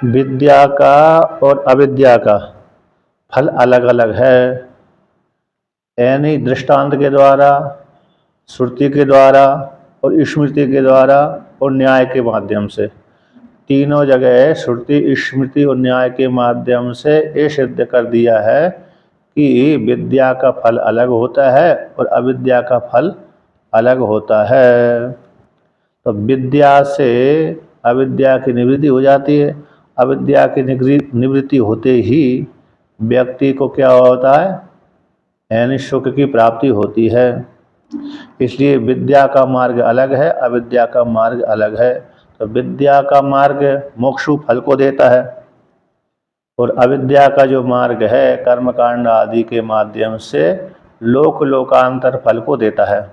विद्या का और अविद्या का फल अलग अलग है, यानी दृष्टांत के द्वारा, श्रुति के द्वारा और स्मृति के द्वारा और न्याय के माध्यम से। तीनों जगह श्रुति, स्मृति और न्याय के माध्यम से ये सिद्ध कर दिया है कि विद्या का फल अलग होता है और अविद्या का फल अलग होता है। तो विद्या से अविद्या की निवृत्ति हो जाती है। अविद्या की निवृत्ति होते ही व्यक्ति को क्या होता है, यानी सुख की प्राप्ति होती है। इसलिए विद्या का मार्ग अलग है, अविद्या का मार्ग अलग है। तो विद्या का मार्ग मोक्षु फल को देता है और अविद्या का जो मार्ग है कर्मकांड आदि के माध्यम से लोकांतर फल को देता है।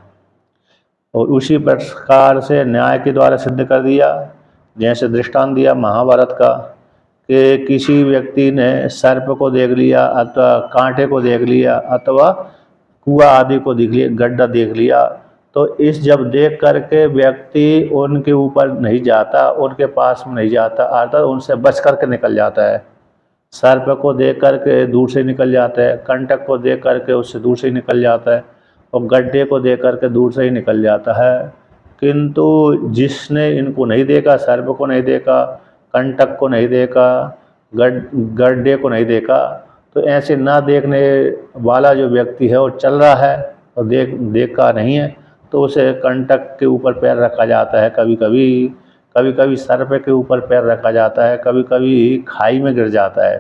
और उसी प्रकार से न्याय के द्वारा सिद्ध कर दिया, जैसे दृष्टांत दिया महाभारत का कि किसी व्यक्ति ने सर्प को देख लिया अथवा कांटे को देख लिया अथवा कुआं आदि को देख लिया, गड्ढा देख लिया, तो इस जब देख करके व्यक्ति उनके ऊपर नहीं जाता, उनके पास में नहीं जाता, अर्थात उनसे बच करके निकल जाता है। सर्प को देख करके दूर से निकल जाता है, कंटक को देख करके उससे दूर से निकल जाता है और गड्ढे को देख करके दूर से ही निकल जाता है। किंतु जिसने इनको नहीं देखा, सर्प को नहीं देखा, कंटक को नहीं देखा, गड्ढे को नहीं देखा, तो ऐसे ना देखने वाला जो व्यक्ति है वो चल रहा है और देखा नहीं है, तो उसे कंटक के ऊपर पैर रखा जाता है, कभी कभी सर्प के ऊपर पैर रखा जाता है, कभी कभी खाई में गिर जाता है।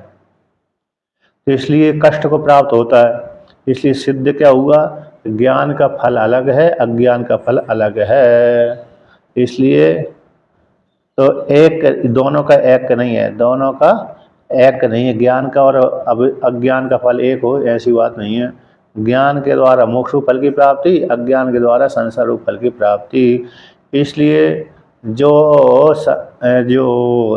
तो इसलिए कष्ट को प्राप्त होता है। इसलिए सिद्ध क्या हुआ, ज्ञान का फल अलग है, अज्ञान का फल अलग है। इसलिए तो एक दोनों का एक नहीं है, दोनों का एक नहीं है। ज्ञान का और अज्ञान का फल एक हो ऐसी बात नहीं है। ज्ञान के द्वारा मोक्ष फल की प्राप्ति, अज्ञान के द्वारा संसार रूप फल की प्राप्ति। इसलिए जो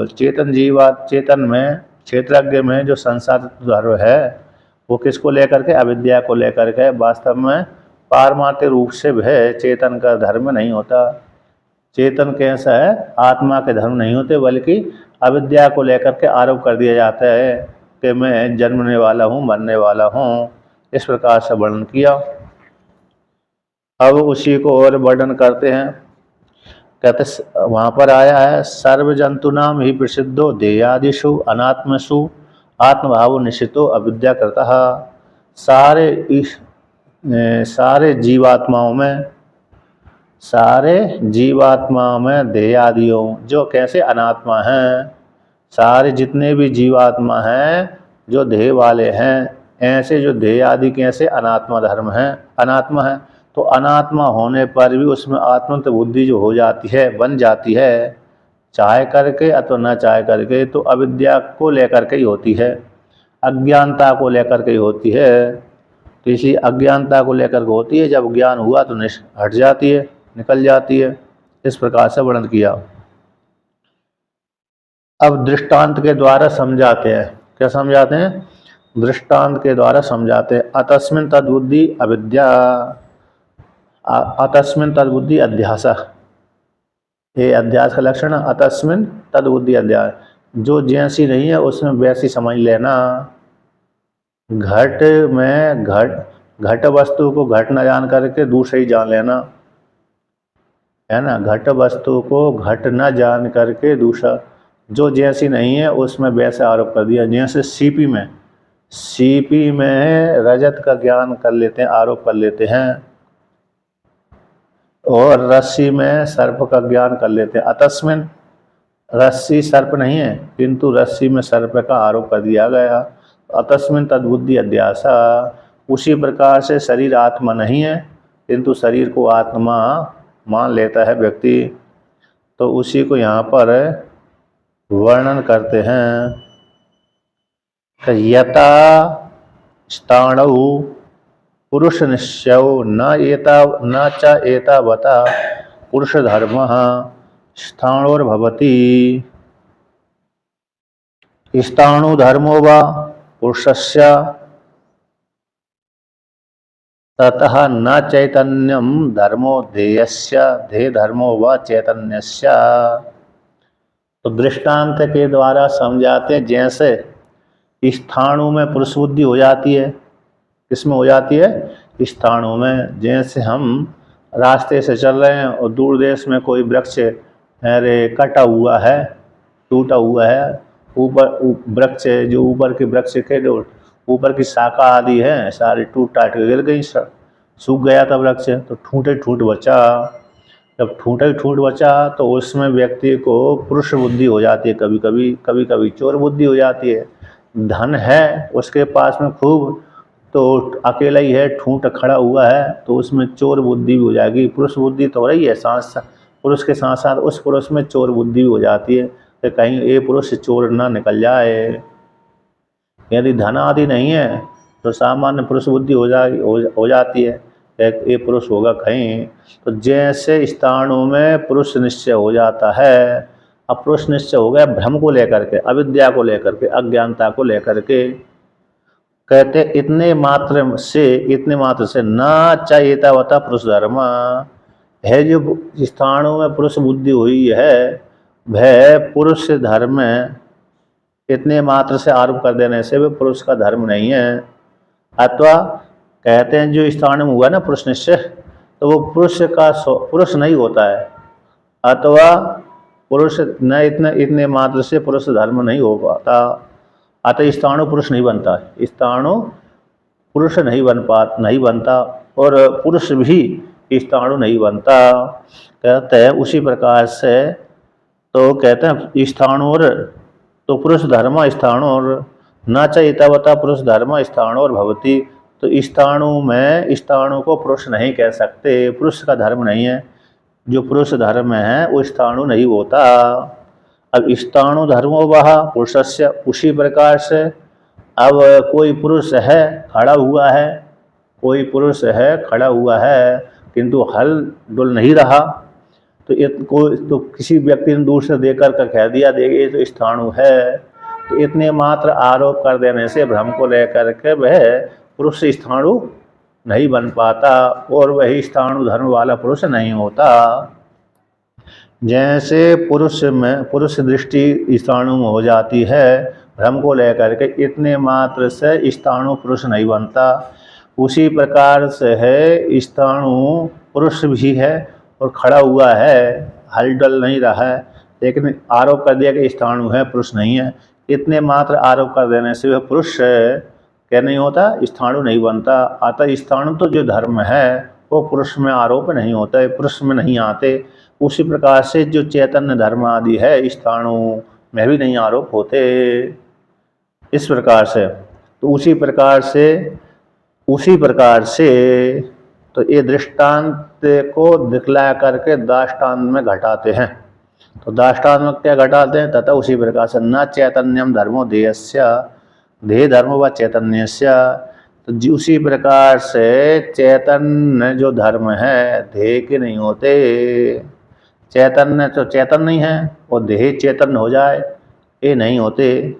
चेतन में, क्षेत्रज्ञ में जो संसार धर्म है वो किसको लेकर के, अविद्या को लेकर के। वास्तव में पारमार्थिक रूप से वह चेतन का धर्म नहीं होता। चेतन कैसा है, आत्मा के धर्म नहीं होते, बल्कि अविद्या को लेकर के आरोप कर दिया जाता है कि मैं जन्मने वाला हूँ, मरने वाला हूँ। इस प्रकार से वर्णन किया। अब उसी को और वर्णन करते हैं। कहते वहाँ पर आया है, सर्व जंतु नाम ही प्रसिद्धो देयादिषु अनात्मसु आत्मभाव निश्चितो अविद्या करता। सारे जीवात्माओं में देहादियों जो कैसे अनात्मा हैं, सारे जितने भी जीवात्मा हैं जो देह वाले हैं, ऐसे जो देह आदि कैसे अनात्मा धर्म हैं, अनात्मा है। तो अनात्मा होने पर भी उसमें आत्मत बुद्धि जो हो जाती है, बन जाती है, चाहे करके अथवा न चाहे करके, तो अविद्या को लेकर के ही होती है, अज्ञानता को लेकर के ही होती है। तो इसी अज्ञानता को लेकर के होती है, जब ज्ञान हुआ तो हट जाती है, निकल जाती है। इस प्रकार से वर्णन किया। अब दृष्टांत के द्वारा समझाते हैं। क्या समझाते हैं, दृष्टांत के द्वारा समझाते हैं। अतस्मिन् तद्बुद्धि अविद्या, अतस्मिन् तद्बुद्धि अध्यास, ये अध्यास का लक्षण। अतस्मिन् तद्बुद्धि अध्यास, जो जैसी नहीं है उसमें वैसी समझ लेना। घट वस्तु को घट न जान करके दूसरे ही जान लेना, है ना। घट वस्तु को घट न जान करके दूसरा, जो जैसी नहीं है उसमें वैसे आरोप कर दिया। जैसे सीपी में रजत का ज्ञान कर लेते हैं, आरोप कर लेते हैं, और रस्सी में सर्प का ज्ञान कर लेते हैं। अतस्मिन, रस्सी सर्प नहीं है किंतु रस्सी में सर्प का आरोप कर दिया गया। अतस्मिन तद्बुद्धि अध्यासा, उसी प्रकार से शरीर आत्मा नहीं है किंतु शरीर को आत्मा मान लेता है व्यक्ति। तो उसी को यहाँ पर वर्णन करते हैं। यथा स्थाणु पुरुष निश्चयो न च एतावता पुरुष धर्म स्थाणोर्भवति। स्थाणु धर्मो वा पुरुषस्य ततः न चैतन्यम धर्मो धेयस्य, धे धर्मो वा चैतन्यस्य। तो दृष्टांत के द्वारा समझाते हैं, जैसे स्थाणु में पुरुष बुद्धि हो जाती है। किसमें हो जाती है? स्थाणु में। जैसे हम रास्ते से चल रहे हैं और दूर देश में कोई वृक्ष अरे कटा हुआ है, टूटा हुआ है, ऊपर वृक्ष जो ऊपर के वृक्ष के जो ऊपर की शाखा आदि है सारी टूट टाट के गिर गई, सूख गया था वृक्ष, तो ठूंठे ठूंठ बचा। जब ठूंठे ठूंठ बचा तो उसमें व्यक्ति को पुरुष बुद्धि हो जाती है, कभी कभी, कभी कभी चोर बुद्धि हो जाती है। धन है उसके पास में खूब, तो अकेला ही है, ठूंठ खड़ा हुआ है, तो उसमें चोर बुद्धि भी हो जाएगी। पुरुष बुद्धि तो हो रही है, साथ साथ पुरुष के साथ साथ उस पुरुष में चोर बुद्धि भी हो जाती है कि कहीं ये पुरुष चोर ना निकल जाए। यदि धन आदि नहीं है तो सामान्य पुरुष बुद्धि हो जाती है, ये पुरुष होगा कहीं। तो जैसे स्थानों में पुरुष निश्चय हो जाता है। अब पुरुष निश्चय हो गया भ्रम को लेकर के, अविद्या को लेकर के, अज्ञानता को लेकर के। कहते इतने मात्र से ना चाहिए पुरुष धर्म है। जो स्थानों में पुरुष बुद्धि हुई है वह पुरुष धर्म इतने मात्र से आरोप कर देने से वह पुरुष का धर्म नहीं है। अथवा कहते हैं जो स्थान में हुआ ना पुरुष निश्चय, तो वो पुरुष नहीं होता है, अथवा पुरुष न इतने मात्र से पुरुष धर्म नहीं हो पाता। अतः स्थाणु पुरुष नहीं बनता, स्थाणु पुरुष नहीं बनता और पुरुष भी स्थाणु नहीं बनता। कहते हैं उसी प्रकार से, तो कहते हैं स्थाणुर तो पुरुष धर्म स्थाणुर न चाहिए पुरुष धर्म स्थाणुर भवती। तो स्थाणु को पुरुष नहीं कह सकते, पुरुष का धर्म नहीं है। जो पुरुष धर्म है वो स्थाणु नहीं होता। अब स्थाणु धर्मो वह पुरुषस्य, उसी प्रकार से अब कोई पुरुष है खड़ा हुआ है, कोई पुरुष है खड़ा हुआ है किंतु हल डुल नहीं रहा, तो किसी व्यक्ति ने दूर से देखकर का कह दिया ये तो स्थाणु है। तो इतने मात्र आरोप कर देने से भ्रम को लेकर के वह पुरुष स्थाणु नहीं बन पाता और वही स्थाणु धर्म वाला पुरुष नहीं होता। जैसे पुरुष दृष्टि स्थाणु में हो जाती है भ्रम को लेकर के, इतने मात्र से स्थाणु पुरुष नहीं बनता। उसी प्रकार से है स्थाणु पुरुष भी है और खड़ा हुआ है, हल डल नहीं रहा है, लेकिन आरोप कर दिया कि स्थाणु है पुरुष नहीं है। इतने मात्र आरोप कर देने से वह पुरुष क्या नहीं होता, स्थाणु नहीं बनता। अतः स्थाणु तो जो धर्म है वो पुरुष में आरोप नहीं होता है, पुरुष में नहीं आते। उसी प्रकार से जो चैतन्य धर्म आदि है स्थाणु में भी नहीं आरोप होते। इस प्रकार से तो उसी प्रकार से तो ये दृष्टांत को दिखला करके दाष्टान्त में घटाते हैं। तो दाष्टान्त में क्या घटाते हैं? तथा उसी प्रकार से न चैतन्यम धर्मो देहस्य, देह धर्म व चैतन्यस्य। तो उसी प्रकार से चैतन्य जो धर्म है देह के नहीं होते। चैतन्य तो चैतन्य नहीं है और देह चैतन्य हो जाए ये नहीं होते।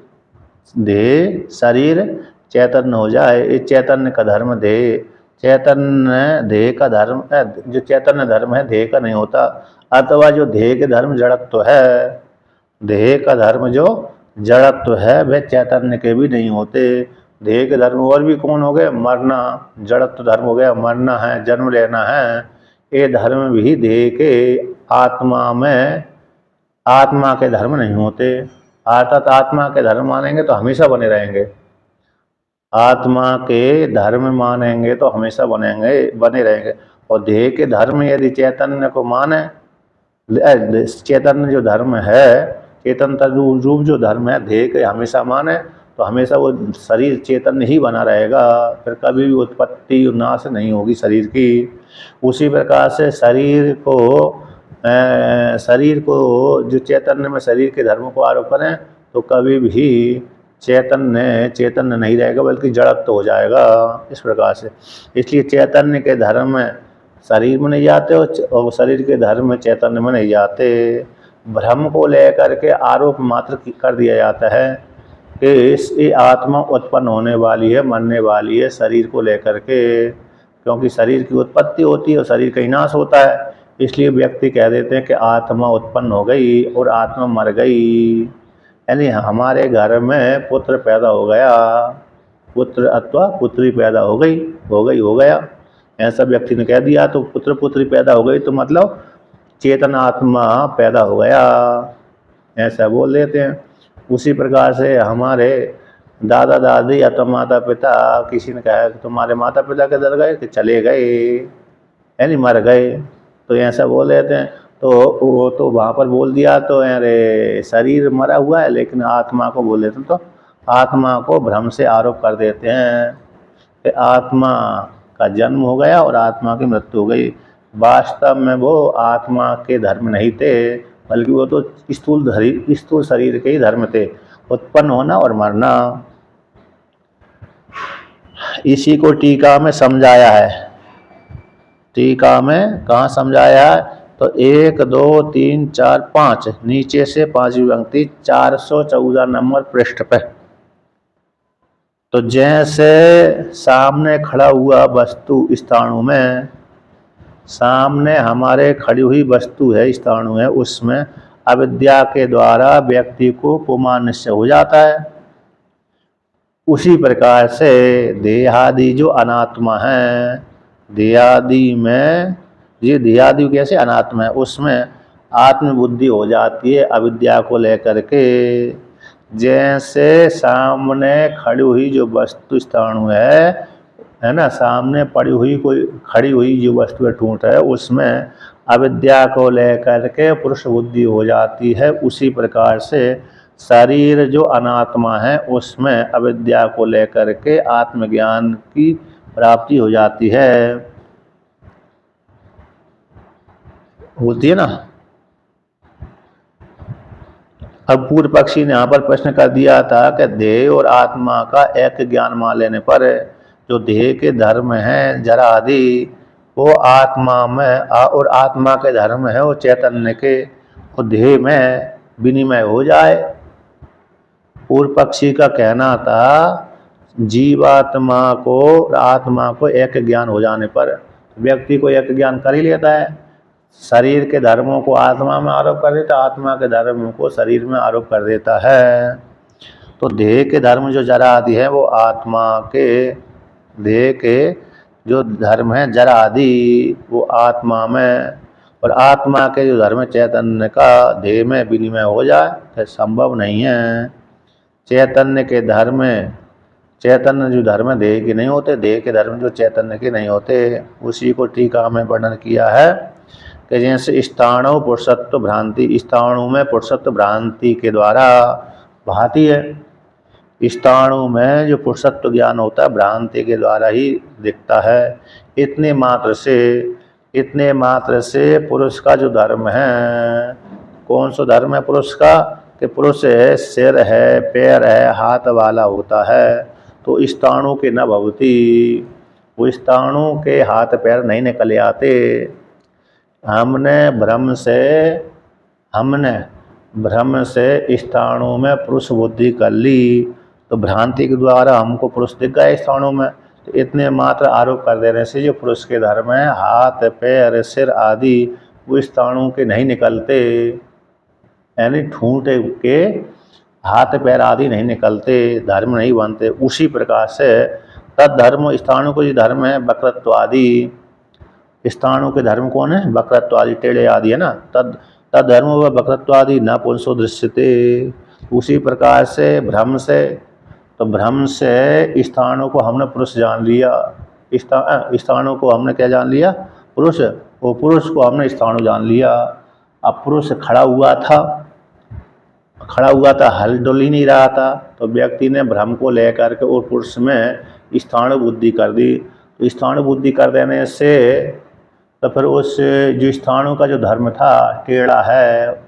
देह शरीर चैतन्य हो जाए ये चैतन्य का धर्म देह, चैतन्य देह का धर्म है। जो चैतन्य धर्म है देह का नहीं होता। अथवा जो देह के धर्म जड़त्व है, देह का धर्म जो जड़त्व है वह चैतन्य के भी नहीं होते। देह के धर्म और भी कौन हो गए? मरना, जड़त्व धर्म हो गया, मरना है, जन्म लेना है। ये धर्म भी देह के आत्मा के धर्म नहीं होते। अर्थात आत्मा के धर्म मानेंगे तो हमेशा बने रहेंगे, आत्मा के धर्म मानेंगे तो हमेशा बने रहेंगे। और देह के धर्म यदि चैतन्य को माने, चैतन्य जो धर्म है, चेतन रूप जो धर्म है देह के हमेशा माने, तो हमेशा वो शरीर चैतन्य ही बना रहेगा, फिर कभी भी उत्पत्ति नाश नहीं होगी शरीर की। उसी प्रकार से शरीर को जो चैतन्य में शरीर के धर्म को आरोप करें तो कभी भी चैतन्य नहीं रहेगा बल्कि जड़त्व हो जाएगा। इस प्रकार से इसलिए चैतन्य के धर्म में शरीर में नहीं जाते और शरीर के धर्म में चैतन्य में नहीं जाते। भ्रम को लेकर के आरोप मात्र कर दिया जाता है कि ये आत्मा उत्पन्न होने वाली है, मरने वाली है शरीर को लेकर के, क्योंकि शरीर की उत्पत्ति होती है और शरीर का विनाश होता है। इसलिए व्यक्ति कह देते हैं कि आत्मा उत्पन्न हो गई और आत्मा मर गई। यानी हमारे घर में पुत्र पैदा हो गया, पुत्र अथवा पुत्री पैदा हो गई, हो गया, ऐसा व्यक्ति ने कह दिया। तो पुत्र पुत्री पैदा हो गई तो मतलब चेतन आत्मा पैदा हो गया, ऐसा बोल देते हैं। उसी प्रकार से हमारे दादा दादी या तो माता पिता, किसी ने कहा कि तुम्हारे माता पिता किधर गए, कि चले गए, यानी मर गए, तो ऐसा बोल देते हैं। तो वो तो वहाँ पर बोल दिया तो अरे शरीर मरा हुआ है, लेकिन आत्मा को बोल देते हैं, तो आत्मा को भ्रम से आरोप कर देते हैं कि आत्मा का जन्म हो गया और आत्मा की मृत्यु हो गई। वास्तव में वो आत्मा के धर्म नहीं थे, बल्कि वो तो स्थूल शरीर के ही धर्म थे, उत्पन्न होना और मरना। इसी को टीका में समझाया है। टीका में कहाँ समझाया है? तो 1 2 3 4 5 नीचे से 5वीं पंक्ति 414 नंबर पृष्ठ पे। तो जैसे सामने खड़ा हुआ वस्तु स्थाणु में, सामने हमारे खड़ी हुई वस्तु है, स्थाणु है, उसमें अविद्या के द्वारा व्यक्ति को पुमान निश्चय हो जाता है। उसी प्रकार से देहादि जो अनात्मा है, देहादि में ये देहादि कैसे अनात्मा है, उसमें आत्मबुद्धि हो जाती है अविद्या को लेकर के। जैसे सामने खड़ी हुई जो वस्तु स्थाणु है ना, सामने पड़ी हुई कोई खड़ी हुई जो वस्तु ठूंठ है, उसमें अविद्या को लेकर के पुरुष बुद्धि हो जाती है। उसी प्रकार से शरीर जो अनात्मा है, उसमें अविद्या को लेकर के आत्मज्ञान की प्राप्ति हो जाती है, होती है ना। अब पूर्व पक्षी ने यहाँ पर प्रश्न कर दिया था कि देह और आत्मा का एक ज्ञान मान लेने पर जो देह के धर्म हैं जरा आदि, वो आत्मा में और आत्मा के धर्म है वो चैतन्य के, वो देह में विनिमय हो जाए। पूर्व पक्षी का कहना था जीवात्मा को और आत्मा को एक ज्ञान हो जाने पर व्यक्ति को एक ज्ञान कर ही लेता है। शरीर के धर्मों को आत्मा में आरोप कर देता, आत्मा के धर्मों को शरीर में आरोप कर देता है। तो देह के धर्म जो जरा आदि है वो आत्मा के, देह के जो धर्म है जरा आदि वो आत्मा में, और आत्मा के जो धर्म चैतन्य का देह में विनिमय हो जाए तो संभव नहीं है। चैतन्य के धर्म, चैतन्य जो धर्म देह के नहीं होते, देह के धर्म जो चैतन्य के नहीं होते, उसी को टीका में वर्णन किया है कि जैसे स्थाणु पुरुषत्व भ्रांति, स्थाणु में पुरुषत्व भ्रांति के द्वारा भाती है। स्थाणु में जो पुरुषत्व ज्ञान होता है भ्रांति के द्वारा ही दिखता है। इतने मात्र से पुरुष का जो धर्म है, कौन सा धर्म है पुरुष का, कि पुरुष है, सिर है, पैर है, हाथ वाला होता है। तो स्थाणु के न भवती, वो स्थाणु के हाथ पैर नहीं निकले आते। हमने भ्रम से स्थाणु में पुरुष बुद्धि कर ली, तो भ्रांति के द्वारा हमको पुरुष दिख गए स्थाणु में। तो इतने मात्र आरोप कर देने से जो पुरुष के धर्म है, हाथ पैर सिर आदि, वो स्थाणु के नहीं निकलते, यानी ठूंठ के हाथ पैर आदि नहीं निकलते, धर्म नहीं बनते। उसी प्रकार से तद धर्म स्थाणु को जो धर्म है वक्रत्व आदि, स्थाणु के धर्म कौन है, वक्रत्व आदि, टेढ़े आदि है ना, तद धर्म व वक्रत्व आदि न पुंसो दृश्यते। उसी प्रकार से भ्रम से, तो भ्रम से स्थाणु को हमने पुरुष जान लिया, स्थाणु को हमने क्या जान लिया, पुरुष, वो पुरुष को हमने स्थाणु जान लिया। अब पुरुष खड़ा हुआ था, हल डुल ही नहीं रहा था, तो व्यक्ति ने भ्रम को लेकर के और पुरुष में स्थाणु बुद्धि कर दी। तो स्थाणु बुद्धि कर देने से तो फिर उस जो स्थाणु का जो धर्म था टेढ़ा है,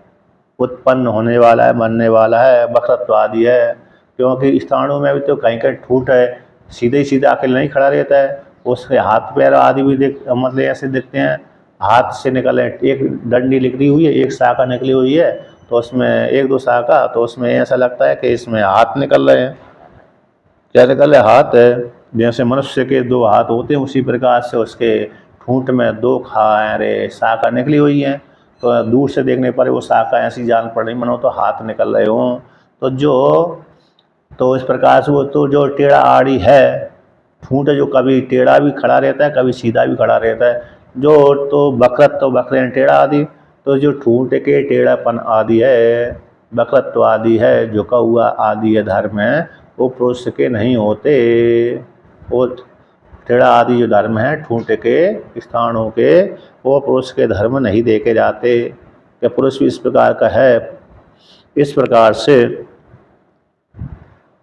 उत्पन्न होने वाला है, मरने वाला है, वक्रत्व आदि है, क्योंकि स्थाणु में भी तो कहीं कहीं ठूट है, सीधे सीधे अकेले नहीं खड़ा रहता है, उसके हाथ पैर आदि भी मतलब ऐसे दिखते हैं, हाथ से निकले, एक डंडी निकली हुई है, एक शाखा निकली हुई है, तो उसमें एक दो शाखा, तो उसमें ऐसा लगता है कि इसमें हाथ निकल रहे हैं। क्या निकल रहे, हाथ है। जैसे मनुष्य के 2 हाथ होते हैं, उसी प्रकार से उसके ठूंठ में 2 खारे शाखा निकली हुई हैं, तो दूर से देखने पर वो शाखा ऐसी जान पड़ रही मानो तो हाथ निकल रहे हों। तो इस प्रकार से वो तो जो टेढ़ा आड़ी है, ठूंठ जो कभी टेढ़ा भी खड़ा रहता है, कभी सीधा भी खड़ा रहता है। जो तो वक्रत्व तो वक्र टेढ़ा आदि, तो जो ठूंठ के टेढ़ापन आदि है, वक्रत्व आदि है, झुका हुआ आदि है धर्म है, वो पुरुष के नहीं होते। वो टेढ़ा आदि जो धर्म है ठूंठ के स्थानों के, वो पुरुष के धर्म नहीं देखे जाते। कि पुरुष भी इस प्रकार का है। इस प्रकार से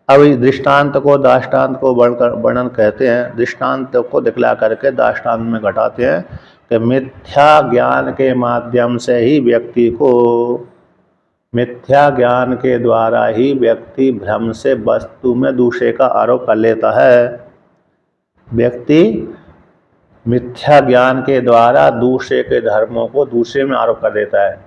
अब इस दृष्टांत को दाष्टान्त को वर्णन कहते हैं। दृष्टांत को दिखला करके दाष्टान्त में घटाते हैं कि मिथ्या ज्ञान के माध्यम से ही व्यक्ति को, मिथ्या ज्ञान के द्वारा ही व्यक्ति भ्रम से वस्तु में दूसरे का आरोप कर लेता है। व्यक्ति मिथ्या ज्ञान के द्वारा दूसरे के धर्मों को दूसरे में आरोप कर देता है।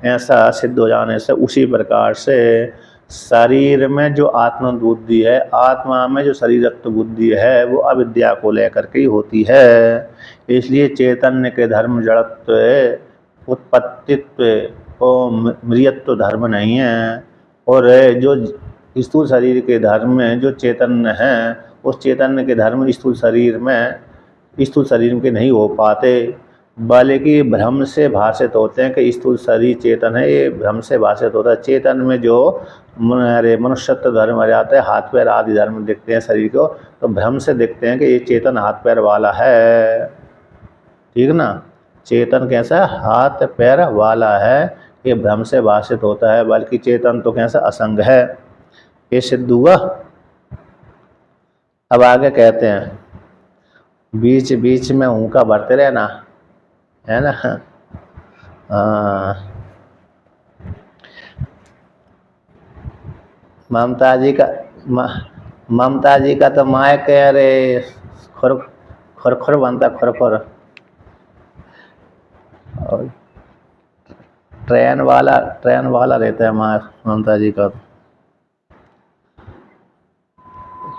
ऐसा सिद्ध हो जाने से उसी प्रकार से शरीर में जो आत्म बुद्धि है, आत्मा में जो शरीरत्व बुद्धि है, वो अविद्या को लेकर के ही होती है। इसलिए चैतन्य के धर्म जड़त्व, उत्पत्तित्व और मृयत्व धर्म नहीं है। और जो स्थूल शरीर के धर्म में जो चैतन्य है, उस चैतन्य के धर्म स्थूल शरीर के नहीं हो पाते, बल्कि भ्रम से भाषित होते हैं कि स्थूल शरीर चेतन है, ये भ्रम से भाषित होता है। चेतन में जो मनुष्यत्व धर्म आ जाता है, हाथ पैर आदि धर्म दिखते हैं शरीर को, तो भ्रम से दिखते हैं कि ये चेतन हाथ पैर वाला है। ठीक ना, चेतन कैसा हाथ पैर वाला है, ये भ्रम से भाषित होता है, बल्कि चेतन तो कैसा असंग है। ये सिद्ध हुआ। अब आगे कहते हैं, बीच बीच में ऊँका भरते रहना है ना। ममता जी का तो मायक कह रहे खुर बनता खुर। और ट्रेन वाला रहता है ममता जी का।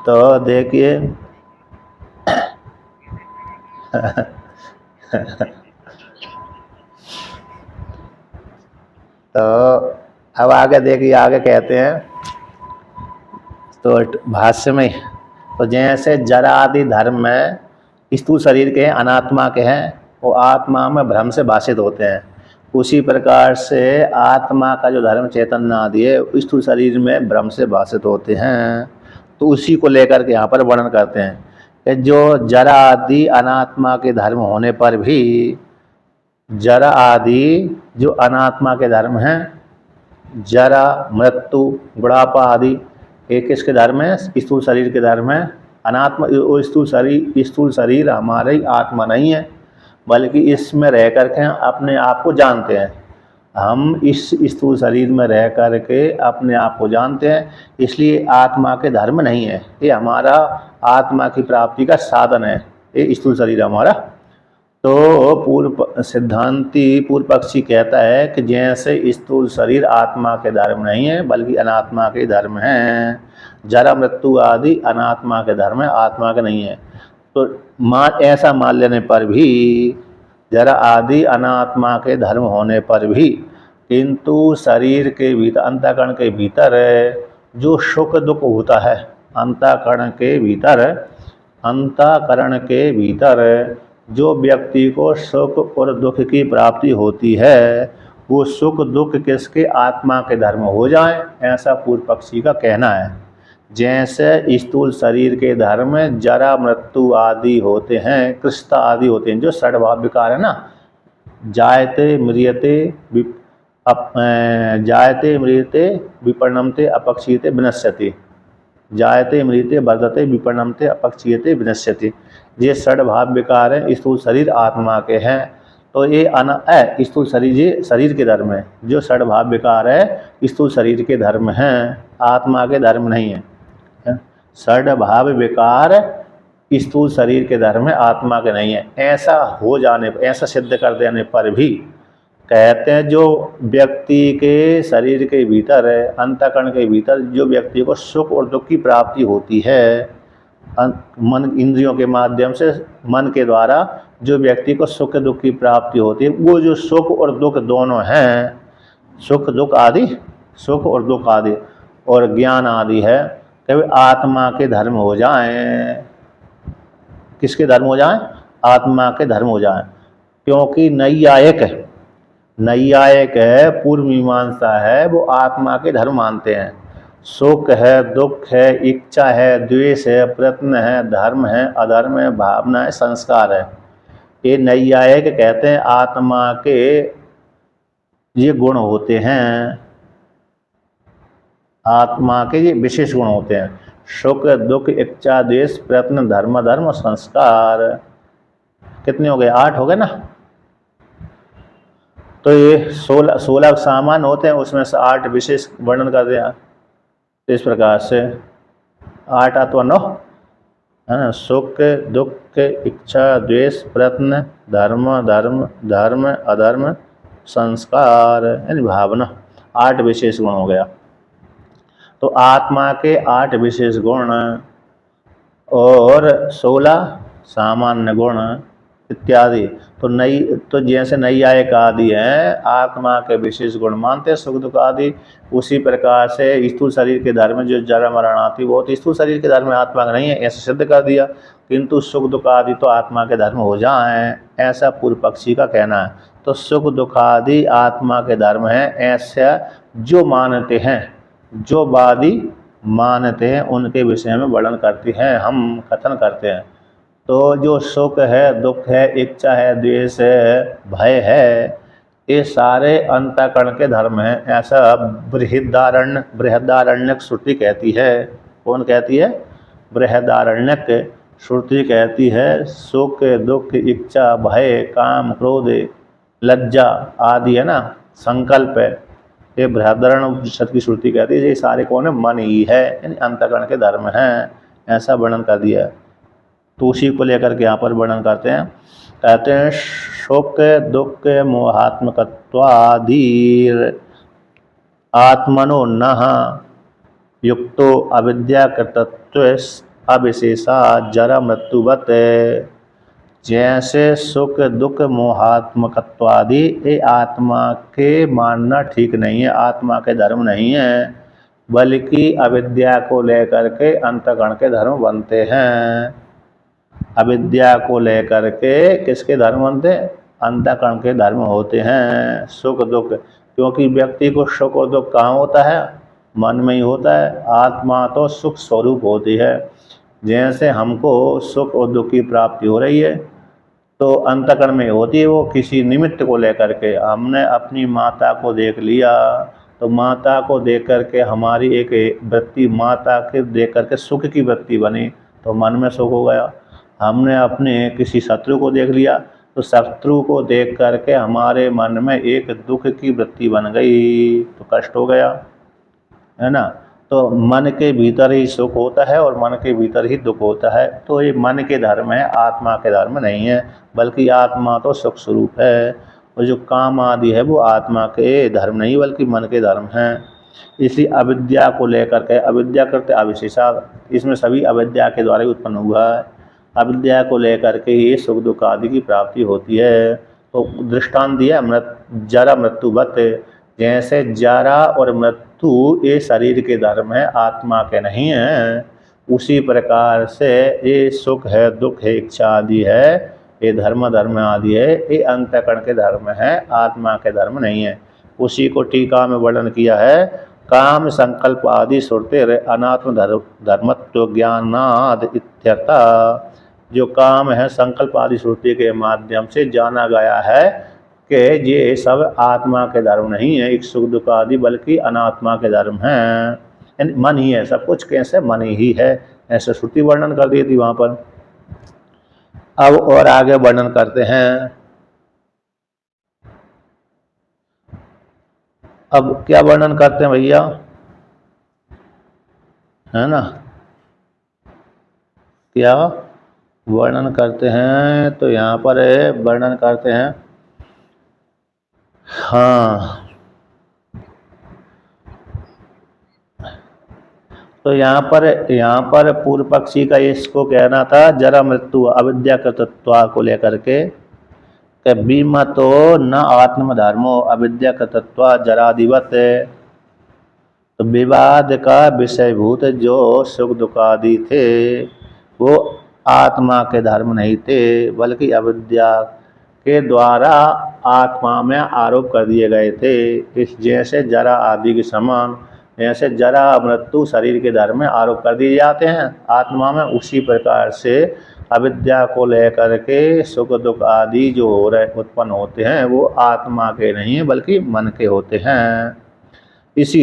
तो देखिए तो अब आगे देखिए, आगे कहते हैं तो भाष्य में, तो जैसे जरा आदि धर्म में स्थूल शरीर के अनात्मा के हैं, वो आत्मा में भ्रम से भाषित होते हैं। उसी प्रकार से आत्मा का जो धर्म चैतन्य आदि है, स्थूल शरीर में भ्रम से भाषित होते हैं। तो उसी को लेकर के यहाँ पर वर्णन करते हैं कि जो जरा आदि अनात्मा के धर्म होने पर भी, जरा आदि जो अनात्मा के धर्म हैं, जरा मृत्यु बुढ़ापा आदि एक किसके धर्म है, स्थूल शरीर के धर्म है। अनात्मा वो स्थूल शरीर हमारी आत्मा नहीं है, बल्कि इसमें रह करके अपने आप को जानते हैं। हम इस स्थूल शरीर में रह करके अपने आप को जानते हैं, इसलिए आत्मा के धर्म नहीं है। ये हमारा आत्मा की प्राप्ति का साधन है, ये स्थूल शरीर हमारा। तो पूर्व पक्षी कहता है कि जैसे स्थूल शरीर आत्मा के धर्म नहीं है, बल्कि अनात्मा के धर्म हैं। जरा मृत्यु आदि अनात्मा के धर्म है, आत्मा के नहीं है। तो ऐसा मान लेने पर भी, जरा आदि अनात्मा के धर्म होने पर भी, किंतु शरीर के भीतर, अंतःकरण के भीतर जो सुख दुख होता है, अंतःकरण के भीतर जो व्यक्ति को सुख और दुख की प्राप्ति होती है, वो सुख दुख किसके, आत्मा के धर्म हो जाए, ऐसा पूर्व पक्षी का कहना है। जैसे स्थूल शरीर के धर्म जरा मृत्यु आदि होते हैं, कृष्णता आदि होते हैं, जो षड्भाव विकार है ना, जायते म्रियते विपरिणमते अपक्षीयते विनश्यति, जायते म्रियते वर्धते विपरिणमते अपक्षीयते विनश्यति। ये षड्भाव विकार है, स्थूल शरीर आत्मा के हैं। तो ये स्थूल शरीर, ये शरीर के धर्म है। जो षड्भाव विकार है स्थूल शरीर के धर्म हैं, आत्मा के धर्म नहीं है। षड्भाव विकार स्थूल शरीर के धर्म है, आत्मा के नहीं है। ऐसा हो जाने पर, ऐसा सिद्ध कर देने पर भी कहते हैं, जो व्यक्ति के शरीर के भीतर है, अंतःकरण के भीतर जो व्यक्ति को सुख और दुख की प्राप्ति होती है, मन इंद्रियों के माध्यम से, मन के द्वारा जो व्यक्ति को सुख दुख की प्राप्ति होती है, वो जो सुख और दुख दोनों हैं, सुख दुख आदि, सुख और दुख आदि और ज्ञान आदि है, कभी आत्मा के धर्म हो जाएं। किसके धर्म हो जाएं? आत्मा के धर्म हो जाएं। क्योंकि नैयायिक है, पूर्व मीमांसा है, वो आत्मा के धर्म मानते हैं। सुख है, दुख है, इच्छा है, द्वेष है, प्रयत्न है, धर्म है, अधर्म है, भावना है, संस्कार है। ये नैयायिक कहते हैं आत्मा के ये गुण होते हैं, आत्मा के ये विशेष गुण होते हैं। सुख दुख इच्छा द्वेष प्रयत्न धर्म धर्म और संस्कार। कितने हो गए? 8 हो गए ना। तो ये 16 सामान होते हैं, उसमें से 8 विशेष वर्णन कर दिया। इस प्रकार से 8 अथवा 9 है ना। सुख दुख इच्छा द्वेष प्रयत्न धर्म धर्म धर्म अधर्म संस्कार यानी भावना, 8 विशेष गुण हो गया। तो आत्मा के 8 विशेष गुण और 16 सामान्य गुण इत्यादि। तो जैसे नैयायिक आदि हैं आत्मा के विशेष गुण मानते हैं सुख दुख आदि, उसी प्रकार से स्थूल शरीर के धर्म जो जरा मरण आती वो तो स्थूल शरीर के धर्म आत्मा का नहीं है, ऐसा सिद्ध कर दिया। किंतु सुख दुख आदि तो आत्मा के धर्म हो जाएं, ऐसा पूर्व पक्षी का कहना है। तो सुख दुख आदि आत्मा के धर्म है, ऐसा जो मानते हैं, जो वादी मानते हैं, उनके विषय में वर्णन करती हैं, हम कथन करते हैं। तो जो सुख है, दुख है, इच्छा है, द्वेष है, भय है, ये सारे अंतःकरण के धर्म हैं, ऐसा बृहदारण्यक श्रुति कहती है। कौन कहती है? बृहदारण्यक श्रुति कहती है सुख दुख इच्छा भय काम क्रोध लज्जा आदि है ना, संकल्प है, ये बृहदारण्य उपनिषद की श्रुति कहती है ये सारे कौन है? मन ही है, यानी अंतःकरण के धर्म हैं, ऐसा वर्णन कर दिया है। तो उसी को लेकर के यहाँ पर वर्णन करते हैं। कहते हैं शोक दुख मोहात्मकत्वादीर आत्मनो नः युक्तो अविद्याकृतत्व अविशेषा जरा मृत्युवत। जैसे सुख दुख मोहात्मकत्वादि ये आत्मा के मानना ठीक नहीं है, आत्मा के धर्म नहीं है, बल्कि अविद्या को लेकर के अंतःकरण के धर्म बनते हैं। अविद्या को लेकर के किसके धर्म बनते? अंतःकरण के धर्म होते हैं सुख दुख। क्योंकि व्यक्ति को सुख और दुख कहाँ होता है? मन में ही होता है। आत्मा तो सुख स्वरूप होती है। जैसे हमको सुख और दुख की प्राप्ति हो रही है तो अंतःकरण में होती है, वो किसी निमित्त को लेकर के। हमने अपनी माता को देख लिया तो माता को देख करके हमारी एक वृत्ति, माता के देख करके सुख की वृत्ति बनी तो मन में सुख हो गया। हमने अपने किसी शत्रु को देख लिया तो शत्रु को देख करके हमारे मन में एक दुख की वृत्ति बन गई तो कष्ट हो गया, है ना। तो मन के भीतर ही सुख होता है और मन के भीतर ही दुख होता है। तो ये मन के धर्म है, आत्मा के धर्म नहीं है, बल्कि आत्मा तो सुख स्वरूप है और जो काम आदि है वो आत्मा के धर्म नहीं बल्कि मन के धर्म हैं। इसलिए अविद्या को लेकर के, अविद्या करते अविशेषा, इसमें सभी अविद्या के द्वारा ही उत्पन्न हुआ है। अविद्या को लेकर के ही सुख दुख आदि की प्राप्ति होती है। तो दृष्टांत दिया जरा मृत्युवत। जैसे जरा और मृत्यु ये शरीर के धर्म है, आत्मा के नहीं है, उसी प्रकार से ये सुख है दुख है इच्छा आदि है, ये धर्म आदि है, ये अंतःकरण के धर्म है, आत्मा के धर्म नहीं है। उसी को टीका में वर्णन किया है। काम संकल्प आदि श्रुते अनात्म धर्मत्व ज्ञानाद इत्यर्था। जो काम है संकल्प आदि श्रुति के माध्यम से जाना गया है कि ये सब आत्मा के धर्म नहीं है, एक सुख दुख आदि, बल्कि अनात्मा के धर्म हैं, यानी मन ही है सब कुछ। कैसे? मन ही है, ऐसे श्रुति वर्णन कर दी थी वहां पर। अब और आगे वर्णन करते हैं। अब क्या वर्णन करते हैं भैया, है ना, क्या वर्णन करते हैं? तो यहाँ पर वर्णन करते हैं, हाँ, तो यहाँ पर पूर्व पक्षी का इसको कहना था जरा मृत्यु अविद्या कृतत्व को लेकर के कि बीमतो न आत्मधर्मो अविद्या कृतत्व जरादिवत। तो विवाद का विषयभूत जो सुख दुख आदि थे वो आत्मा के धर्म नहीं थे, बल्कि अविद्या के द्वारा आत्मा में आरोप कर दिए गए थे। इस जैसे जरा आदि के समान, जैसे जरा मृत्यु शरीर के धर्म में आरोप कर दिए जाते हैं आत्मा में, उसी प्रकार से अविद्या को लेकर के सुख दुख आदि जो हो रहे उत्पन्न होते हैं वो आत्मा के नहीं है बल्कि मन के होते हैं। इसी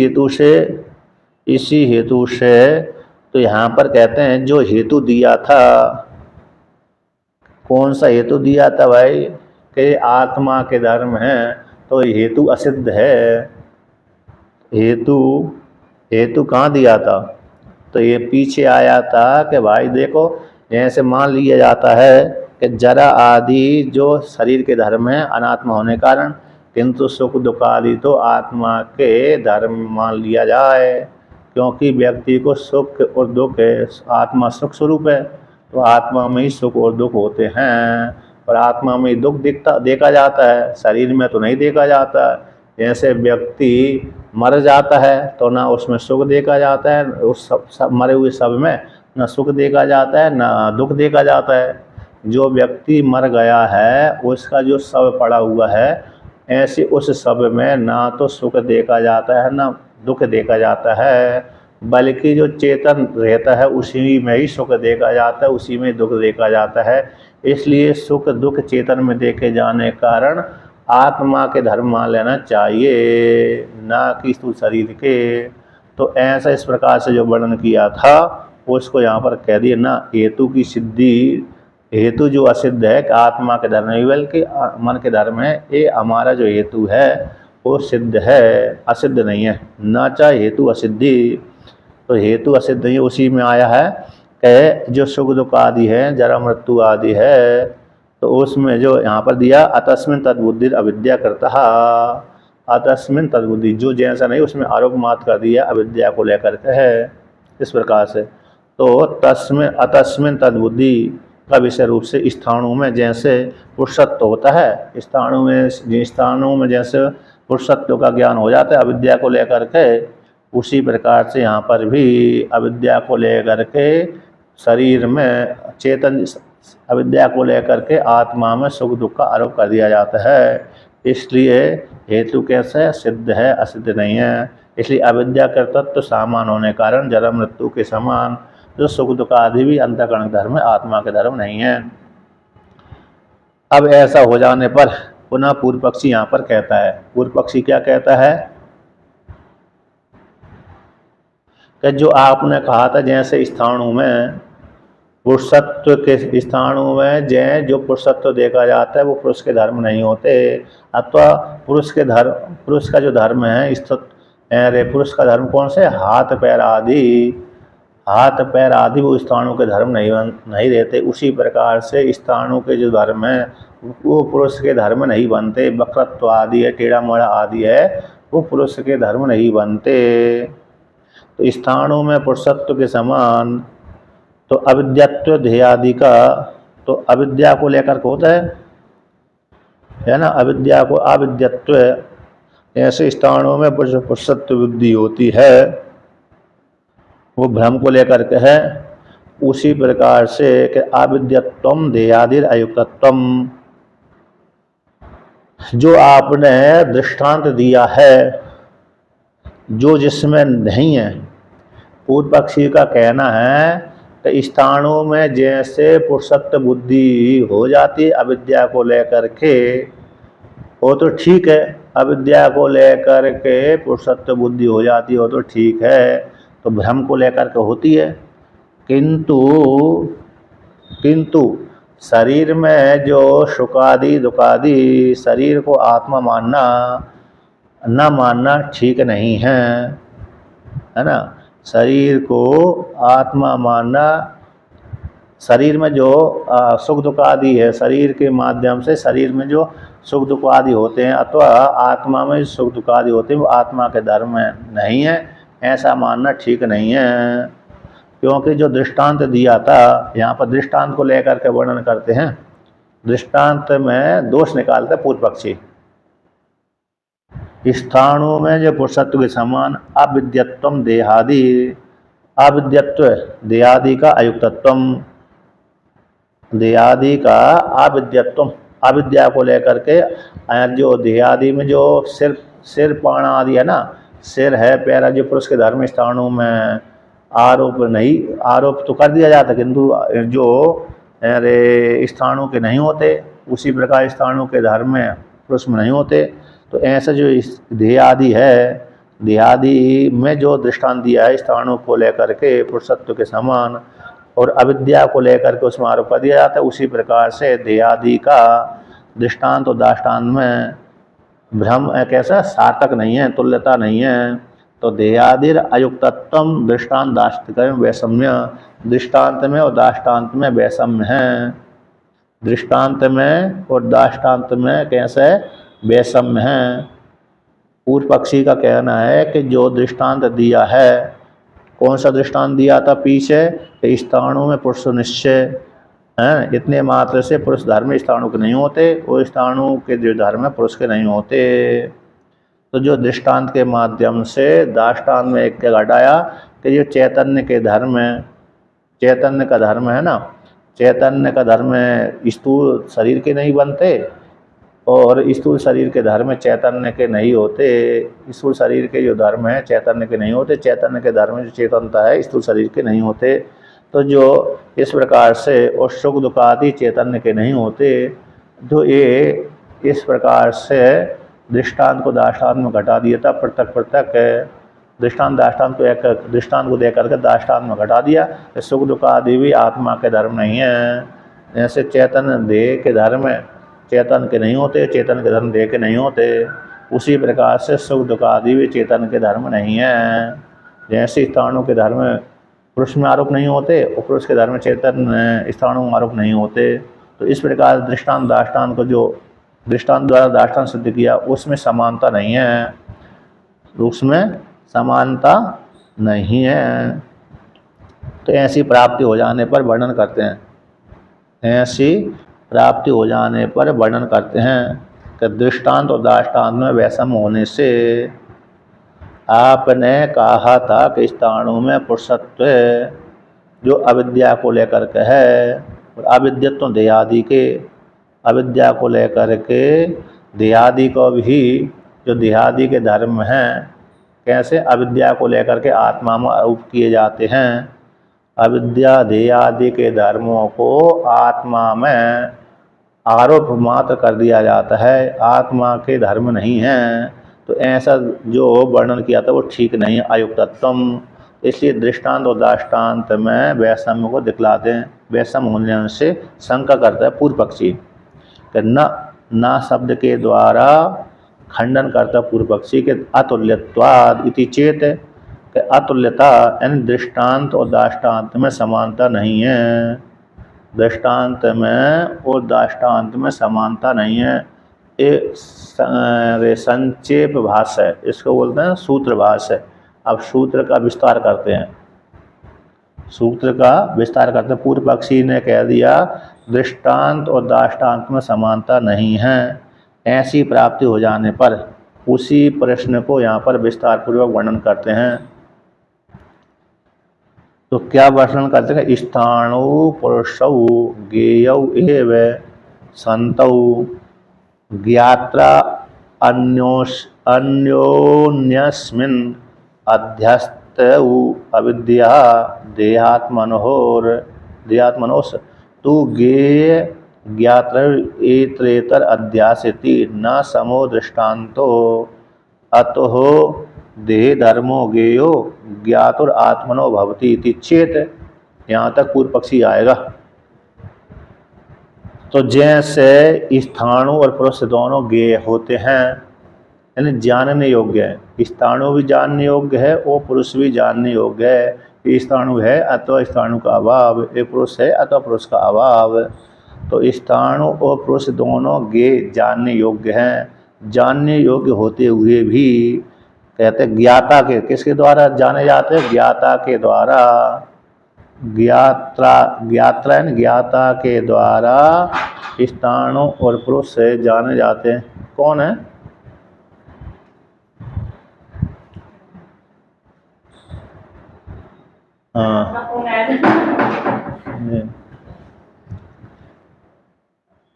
हेतु से तो यहाँ पर कहते हैं जो हेतु दिया था, कौन सा हेतु दिया था भाई, कि आत्मा के धर्म है, तो हेतु असिद्ध है। हेतु कहाँ दिया था, तो ये पीछे आया था कि भाई देखो जैसे मान लिया जाता है कि जरा आदि जो शरीर के धर्म है अनात्मा होने कारण, किंतु सुख दुख आदि तो आत्मा के धर्म मान लिया जाए, क्योंकि व्यक्ति को सुख और दुख है, आत्मा सुख स्वरूप है तो आत्मा में ही सुख और दुख होते हैं, और आत्मा में ही दुख देखा जाता है, शरीर में तो नहीं देखा जाता। जैसे व्यक्ति मर जाता है तो ना उसमें सुख देखा जाता है, उस सब मरे हुए सब में ना सुख देखा जाता है ना दुख देखा जाता है। जो व्यक्ति मर गया है उसका जो शव पड़ा हुआ है, ऐसे उस शव में ना तो सुख देखा जाता है ना दुख देखा जाता है, बल्कि जो चेतन रहता है उसी में ही सुख देखा जाता है, उसी में दुख देखा जाता है। इसलिए सुख दुख चेतन में देखे जाने कारण आत्मा के धर्म मान लेना चाहिए, ना कि स्थूल शरीर के। तो ऐसा इस प्रकार से जो वर्णन किया था उसको यहाँ पर कह दिया ना, हेतु की सिद्धि, हेतु जो असिद्ध है कि आत्मा के धर्म नहीं बल्कि मन के धर्म है, ये हमारा जो हेतु है वो सिद्ध है, असिद्ध नहीं है। ना चाहे हेतु असिद्धि, तो हेतु असिद्ध नहीं, उसी में आया है कि जो सुख दुख आदि है, जरा मृत्यु आदि है, तो उसमें जो यहाँ पर दिया अतस्मिन तद्बुद्धि अविद्या करता, अतस्मिन तद्बुद्धि जो जैसा नहीं उसमें आरोप मात कर दिया अविद्या को लेकर के है, इस प्रकार से। तो अतस्मिन तद्बुद्धि का विषय रूप से स्थानों में जैसे पुरुषत्व होता है, स्थानों में जैसे पुरुषत्व का ज्ञान हो जाता है अविद्या को लेकर के, उसी प्रकार से यहाँ पर भी अविद्या को लेकर के शरीर में चेतन, अविद्या को लेकर के आत्मा में सुख दुख का आरोप कर दिया जाता है। इसलिए हेतु कैसे सिद्ध है, असिद्ध नहीं है। इसलिए अविद्या का तत्व समान होने कारण जन्म मृत्यु के समान जो सुख दुख आदि भी अंतःकरण धर्म है, आत्मा के धर्म नहीं है। अब ऐसा हो जाने पर पुनः पूर्व पक्षी यहाँ पर कहता है, पूर्व पक्षी क्या कहता है कि जो आपने कहा था जैसे स्थानों में पुरुषत्व के स्थानों में जो पुरुषत्व देखा जाता है वो पुरुष के धर्म नहीं होते, अथवा पुरुष का जो धर्म है अरे पुरुष का धर्म कौन से, हाथ पैर आदि वो स्थानों के धर्म नहीं रहते। उसी प्रकार से स्थानों के जो धर्म है वो पुरुष के धर्म नहीं बनते, वक्रत्व आदि है, टेढ़ा मोड़ा आदि है, वो पुरुष के धर्म नहीं बनते। तो स्थानों में पुरुषत्व के समान तो अविद्यात्व ध्येयादि का, तो अविद्या को लेकर के होता है ना, अविद्या को अविद्यत्व, ऐसे स्थानों में पुरुषत्व बुद्धि होती है वो भ्रम को लेकर के है। उसी प्रकार से कि अविद्यत्वम ध्येयादि अयुक्तत्वम, जो आपने दृष्टांत दिया है जो जिसमें नहीं है, पूर्व पक्षी का कहना है कि स्थानों में जैसे पुरुषत्व बुद्धि हो जाती है अविद्या को लेकर के, वो तो ठीक है, अविद्या को लेकर के पुरुषत्व बुद्धि हो जाती है वो तो ठीक है, तो भ्रम को लेकर के होती है। किंतु शरीर में जो सुखादि दुखादि, शरीर को आत्मा न मानना ठीक नहीं है ना। शरीर को आत्मा मानना, शरीर में जो सुख दुख आदि है, शरीर के माध्यम से शरीर में जो सुख दुख आदि होते हैं अथवा आत्मा में सुख दुख आदि होते हैं वो आत्मा के धर्म में नहीं है, ऐसा मानना ठीक नहीं है, क्योंकि जो दृष्टांत दिया था, यहाँ पर दृष्टांत को लेकर के वर्णन करते हैं। दृष्टांत में दोष निकालते पूर्व पक्षी। स्थाणु में जो पुरुषत्व के समान अविद्यत्वम देहादि, अविद्यत्व देहादि का अयुक्तत्वम, देहादि का अविद्यत्वम, अविद्या को लेकर के जो देहादि में जो सिर पाण आदि है ना, सिर है पैर है, जो पुरुष के धर्म स्थाणु में आरोप नहीं, आरोप तो कर दिया जाता किंतु जो अरे स्थाणु के नहीं होते, उसी प्रकार स्थाणु के धर्म में पुरुष में नहीं होते। तो ऐसा जो देहादि है, देहादि में जो दृष्टांत दिया है स्थाणु को लेकर के पुरुषत्व के समान और अविद्या को लेकर के उसमें आरोप कर दिया जाता है, उसी प्रकार से देहादि का दृष्टांत और दाष्टान्त में भ्रम कैसा सार्थक नहीं है, तुल्यता नहीं है। तो देहादिर अयुक्तत्वम दृष्टांत दाष्टिक वैषम्य, दृष्टांत में और दाष्टान्त में वैषम्य है, दृष्टांत में और दाष्टान्त में कैसे वैषम्य है। पूर्व पक्षी का कहना है कि जो दृष्टांत दिया है, कौन सा दृष्टांत दिया था पीछे, कि स्थाणु में पुरुष निश्चय हैं, इतने मात्र से पुरुष धर्म स्थाणु के नहीं होते और स्थाणु के जो धर्म पुरुष के नहीं होते। तो जो दृष्टांत के माध्यम से दाष्टान्त में एक क्या घटाया कि जो चैतन्य के धर्म, चैतन्य का धर्म है ना, चैतन्य का धर्म स्थूल शरीर के नहीं बनते और स्थूल शरीर के धर्म चैतन्य के नहीं होते। स्थूल शरीर के जो धर्म है चैतन्य के नहीं होते, चैतन्य के धर्म जो चेतनता है स्थूल शरीर के नहीं होते। तो जो इस प्रकार से और सुख दुख आदि चैतन्य के नहीं होते, जो ये इस प्रकार से दृष्टांत को दाष्टान्त में घटा दिया था। पृथक पृथक दृष्टांत दाष्टान्त को एक दृष्टांत को देकर के दाष्टान्त में घटा दिया। सुख दुख आदि भी आत्मा के धर्म नहीं है। जैसे चैतन्य देह के धर्म चेतन के नहीं होते, चेतन के धर्म देह के नहीं होते, उसी प्रकार से सुख दुख आदि भी चेतन के धर्म नहीं है। जैसे स्थाणु के धर्म पुरुष में आरोप नहीं होते और पुरुष के धर्म चेतन स्थाणु में आरोप नहीं होते। तो इस प्रकार दृष्टांत दाष्टान्त को जो दृष्टांत द्वारा दाष्टान्त सिद्ध किया उसमें समानता नहीं है, उसमें समानता नहीं है। तो ऐसी प्राप्ति हो जाने पर वर्णन करते हैं, ऐसी प्राप्ति हो जाने पर वर्णन करते हैं कि दृष्टांत और दाष्टान्त में वैषम्य होने से आपने कहा था कि स्थाणु में पुरुषत्व जो अविद्या को लेकर के है और अविद्यत्व देहादि के, अविद्या को लेकर के देहादि को भी जो देहादि के धर्म हैं कैसे अविद्या को लेकर के आत्मा में आरोप किए जाते हैं। अविद्या देहादि के धर्मों को आत्मा में आरोप मात्र कर दिया जाता है, आत्मा के धर्म नहीं हैं। तो ऐसा जो वर्णन किया था वो ठीक नहीं है, अयुक्तत्वम। इसलिए दृष्टांत और दाष्टान्त में वैषम्य को दिखलाते हैं। वैषम्य होने से शंका करता है पूर्व पक्षी कि न शब्द के द्वारा खंडन करता पूर्व पक्षी के अतुल्यत्वाद इति चेत, कि अतुल्यता यानी दृष्टांत और दाष्टान्त में समानता नहीं है, दृष्टांत में और दाष्टान्त में समानता नहीं है। ये संक्षेप भाष्य है, इसको बोलते हैं सूत्र भाष्य। अब सूत्र का विस्तार करते हैं, सूत्र का विस्तार करते हैं। पूर्व पक्षी ने कह दिया दृष्टांत और दाष्टान्त में समानता नहीं है, ऐसी प्राप्ति हो जाने पर उसी प्रश्न को यहाँ पर विस्तार पूर्वक वर्णन करते हैं। तो क्या वर्णन करते हैं, स्थाणु पुरुषौ ज्ञेयौ एव संतौ ज्ञात्रा अन्योन्यस्मिन् अध्यस्तौ अविद्या देहात्मनोस तु ज्ञेय ज्ञात्रेतर अध्यासिति न समो दृष्टान्तो अतः देह धर्मो ज्ञेयो ज्ञातुर आत्मनो भवति इति चेत। यहाँ तक पूर्व पक्षी आएगा। तो जैसे स्थाणु और पुरुष दोनों ज्ञेय होते हैं यानी जानने योग्य है, स्थाणु भी जानने योग्य है और पुरुष भी जानने योग्य है। ये स्थाणु है अथवा स्थाणु का अभाव, ये पुरुष है अथवा पुरुष का अभाव। तो स्थाणु और पुरुष दोनों ज्ञेय जानने योग्य हैं। जानने योग्य होते हुए भी कहते ज्ञाता के, किसके द्वारा जाने जाते हैं? ज्ञाता के द्वारा। ज्ञाता के द्वारा स्थाणु और पुरुष से जाने जाते हैं। कौन है? हाँ,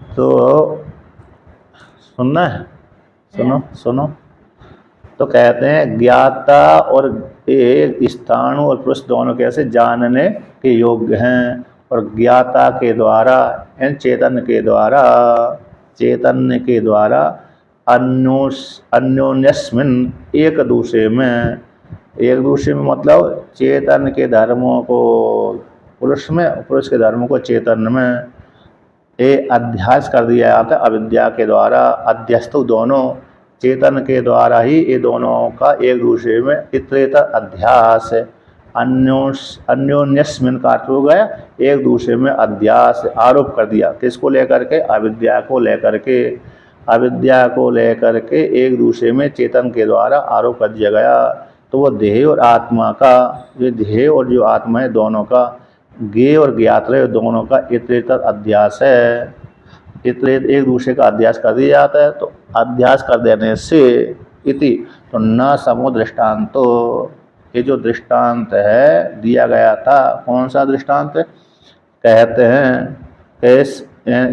तो सुनना है, सुनो। तो कहते हैं ज्ञाता और एक स्थाणु और पुरुष दोनों कैसे जानने के योग्य हैं, और ज्ञाता के द्वारा यानी चैतन्य के द्वारा अन्योन्यस्मिन एक दूसरे में मतलब चेतन के धर्मों को पुरुष में, पुरुष के धर्मों को चेतन में अध्यास कर दिया जाता है अविद्या के द्वारा। अध्यस्तु दोनों चेतन के द्वारा ही ये दोनों का एक दूसरे में इतरेतर अध्यास, अन्योन्यस्मिन का अर्थ हो गया एक दूसरे में अध्यास, आरोप कर दिया। किसको लेकर के? अविद्या को लेकर के। अविद्या को लेकर के एक दूसरे में चेतन के द्वारा आरोप कर दिया गया। तो वो देह और आत्मा का, ये देह और जो आत्मा है दोनों का, ज्ञेय और ज्ञात्र दोनों का इतरेतर अध्यास है। इतरेत एक दूसरे का अध्यास कर दिया जाता है। तो अध्यास कर देने से इति तो न समो दृष्टांतो, ये जो दृष्टांत है दिया गया था, कौन सा दृष्टांत? कहते हैं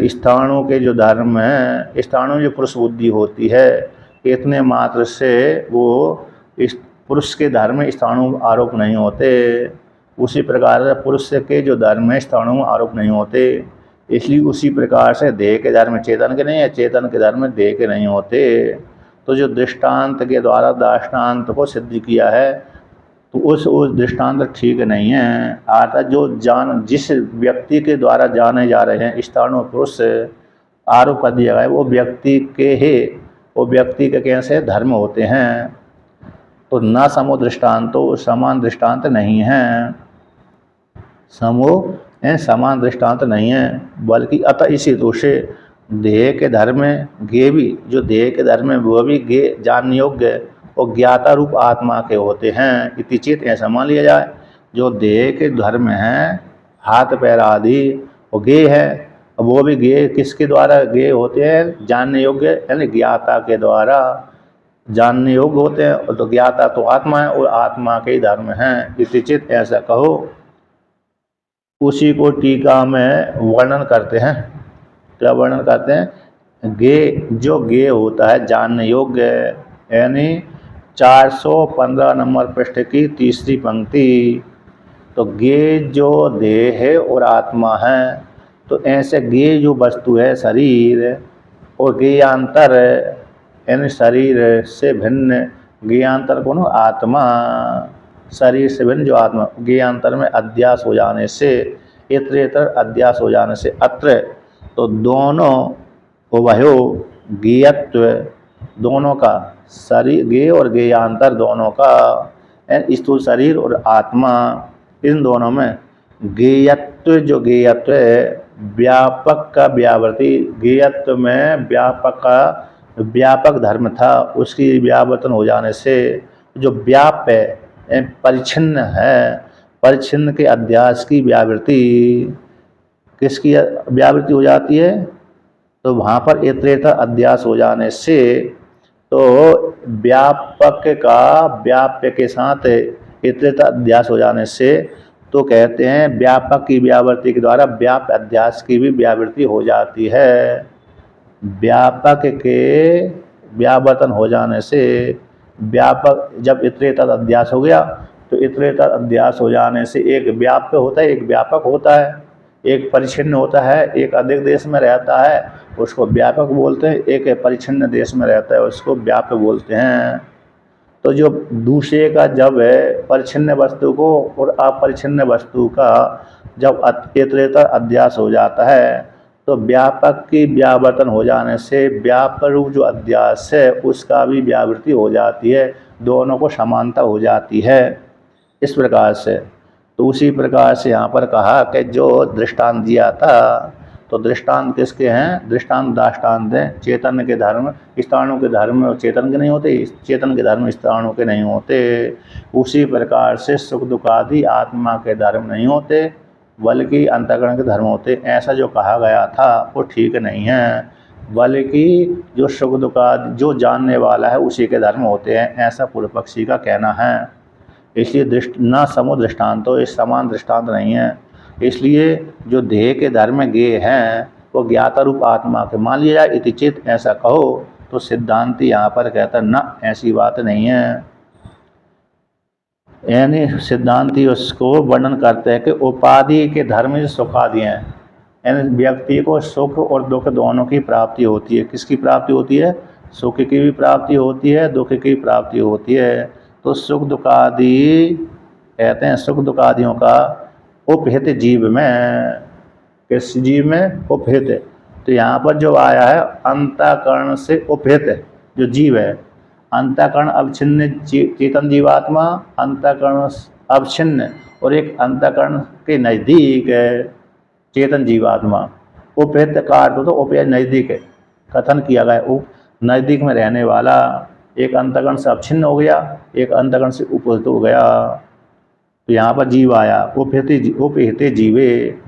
स्थाणु के जो धर्म है, स्थाणु जो पुरुष बुद्धि होती है, इतने मात्र से वो इस पुरुष के धर्म में स्थाणु आरोप नहीं होते। उसी प्रकार से पुरुष के जो धर्म है स्थाणु में आरोप नहीं होते। इसलिए उसी प्रकार से देह के धर्म चेतन के नहीं है, चेतन के धर्म देह के नहीं होते। तो जो दृष्टांत के द्वारा दाष्टान्त को सिद्ध किया है, तो उस दृष्टांत ठीक नहीं है। अर्थात जो जिस व्यक्ति के द्वारा जाने जा रहे हैं स्थाणु पुरुष आरोप कर दिया गया, वो व्यक्ति के कैसे धर्म होते हैं। तो न समो दृष्टांतो, समान दृष्टांत नहीं है। समान दृष्टांत नहीं है, बल्कि अतः इसी दोष से देह के धर्म में ज्ञेय भी, जो देह के धर्म में वो भी ज्ञेय जानने योग्य और ज्ञाता रूप आत्मा के होते हैं। इति चेत ऐसा मान लिया जाए, जो देह के धर्म हैं हाथ पैर आदि वो ज्ञेय है, वो भी ज्ञेय किसके द्वारा ज्ञेय होते हैं? जानने योग्य यानी ज्ञाता के द्वारा जानने योग्य होते हैं। और तो ज्ञाता तो आत्मा है और आत्मा के धर्म हैं। इति चेत ऐसा कहो। उसी को टीका में वर्णन करते हैं। क्या वर्णन करते हैं? जो ज्ञेय होता है जानने योग्य, यानी 415 नंबर पृष्ठ की तीसरी पंक्ति। तो ज्ञेय जो देह है और आत्मा है, तो ऐसे ज्ञेय जो वस्तु है शरीर और ज्ञेयांतर यानी शरीर से भिन्न ज्ञेयांतर कौन? आत्मा। शरीर से भिन्न जो आत्मा, ज्ञेयांतर में अध्यास हो जाने से, इतरेतर अध्यास हो जाने से अत्र, तो दोनों उभयो ज्ञेयत्व, दोनों का शरीर ज्ञेय और ज्ञेयांतर दोनों का, स्थूल शरीर और आत्मा, इन दोनों में ज्ञेयत्व, जो ज्ञेयत्व है व्यापक का व्यावृत्ति, ज्ञेयत्व में व्यापक धर्म था, उसकी व्यावर्तन हो जाने से जो व्याप्य है परिच्छिन्न है, परिच्छिन्न के अध्यास की व्यावृत्ति, किसकी व्यावृत्ति हो जाती है? तो वहाँ पर इतरेतर अध्यास हो जाने से, तो व्यापक का व्याप्य के साथ इतरेतर अध्यास हो जाने से, तो कहते हैं व्यापक की व्यावृत्ति के द्वारा व्याप्य अध्यास की भी व्यावृत्ति हो जाती है। व्यापक के व्यावर्तन हो जाने से, व्यापक जब इतरेतर अध्यास हो गया, तो इतरेतर अध्यास हो जाने से एक व्याप्य होता है, एक व्यापक होता है, एक परिच्छिन्न होता है, एक अधिक देश में रहता है उसको व्यापक बोलते हैं, एक परिच्छिन्न देश में रहता है उसको व्याप्य बोलते हैं। तो जो दूसरे का जब है परिच्छिन्न वस्तु को और अपरिच्छिन्न वस्तु का जब इतरेतर अध्यास हो जाता है, तो व्यापक की व्यावर्तन हो जाने से व्यापक रूप जो अध्यास है उसका भी व्यावृत्ति हो जाती है, दोनों को समानता हो जाती है। इस प्रकार से, तो उसी प्रकार से यहाँ पर कहा कि जो दृष्टांत दिया था तो दृष्टांत किसके हैं? दृष्टांत दाष्टान्त हैं। चेतन के धर्म स्थाणु के धर्म और चेतन के नहीं होते, चेतन के धर्म स्थाणु के नहीं होते। उसी प्रकार से सुख दुख आदि आत्मा के धर्म नहीं होते बल्कि अंतःकरण के धर्म होते। ऐसा जो कहा गया था वो ठीक नहीं है, बल्कि जो सुख दुख आदि जो जानने वाला है उसी के धर्म होते हैं, ऐसा पूर्व पक्षी का कहना है। इसलिए न समो दृष्टांतो, इस समान दृष्टांत नहीं है। इसलिए जो देह के धर्म ज्ञेय हैं वो ज्ञाता रूप आत्मा के मान लिया जाए इति चित, ऐसा कहो तो सिद्धांति यहाँ पर कहता न, ऐसी बात नहीं है। यानी सिद्धांति उसको वर्णन करते हैं कि उपाधि के धर्म सुखादि हैं, यानी व्यक्ति को सुख और दुख दोनों की प्राप्ति होती है। किसकी प्राप्ति होती है? सुख की भी प्राप्ति होती है, दुख की प्राप्ति होती है। तो सुख दुखादि कहते हैं, सुख दुखादियों का उपहित जीव में, किस जीव में? उपहित। तो यहाँ पर जो आया है अंतःकरण से उपहित जो जीव है, अंतःकरण अवच्छिन्न चेतन जीवात्मा, अंतःकरण अवच्छिन्न और एक अंतःकरण के नज़दीक है चेतन जीवात्मा। उपहित का अर्थ तो उपहित नज़दीक है, कथन किया गया नज़दीक में रहने वाला। एक अंतःकरण से अवच्छिन्न हो गया, एक अंतःकरण से उपहित हो गया। तो यहाँ पर जीव आया उपहित जीवे,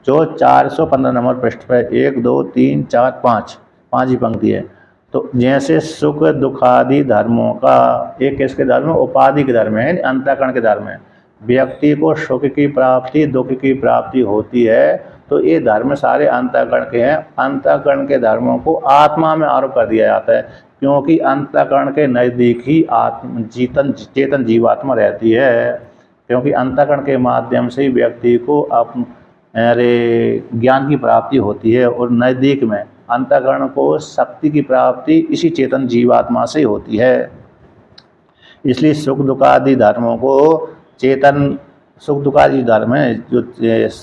जो 415 नंबर पृष्ठ पर 1 2 3 4 5 ही पंक्ति है। तो जैसे सुख दुखादि धर्मों का एक किसके धर्म? उपाधि के धर्म है, अंतःकरण के धर्म है। व्यक्ति को सुख की प्राप्ति दुख की प्राप्ति होती है, तो ये धर्म सारे अंतःकरण के हैं। अंतःकरण के धर्मों को आत्मा में आरोप कर दिया जाता है, क्योंकि अंतःकरण के नज़दीक ही चेतन जीवात्मा रहती है। क्योंकि अंतःकरण के माध्यम से ही व्यक्ति को ज्ञान की प्राप्ति होती है, और नज़दीक में अंतःकरण को शक्ति की प्राप्ति इसी चेतन जीवात्मा से होती है। इसलिए सुख दुखादि धर्मों को चेतन, सुख दुखादि धर्म है जो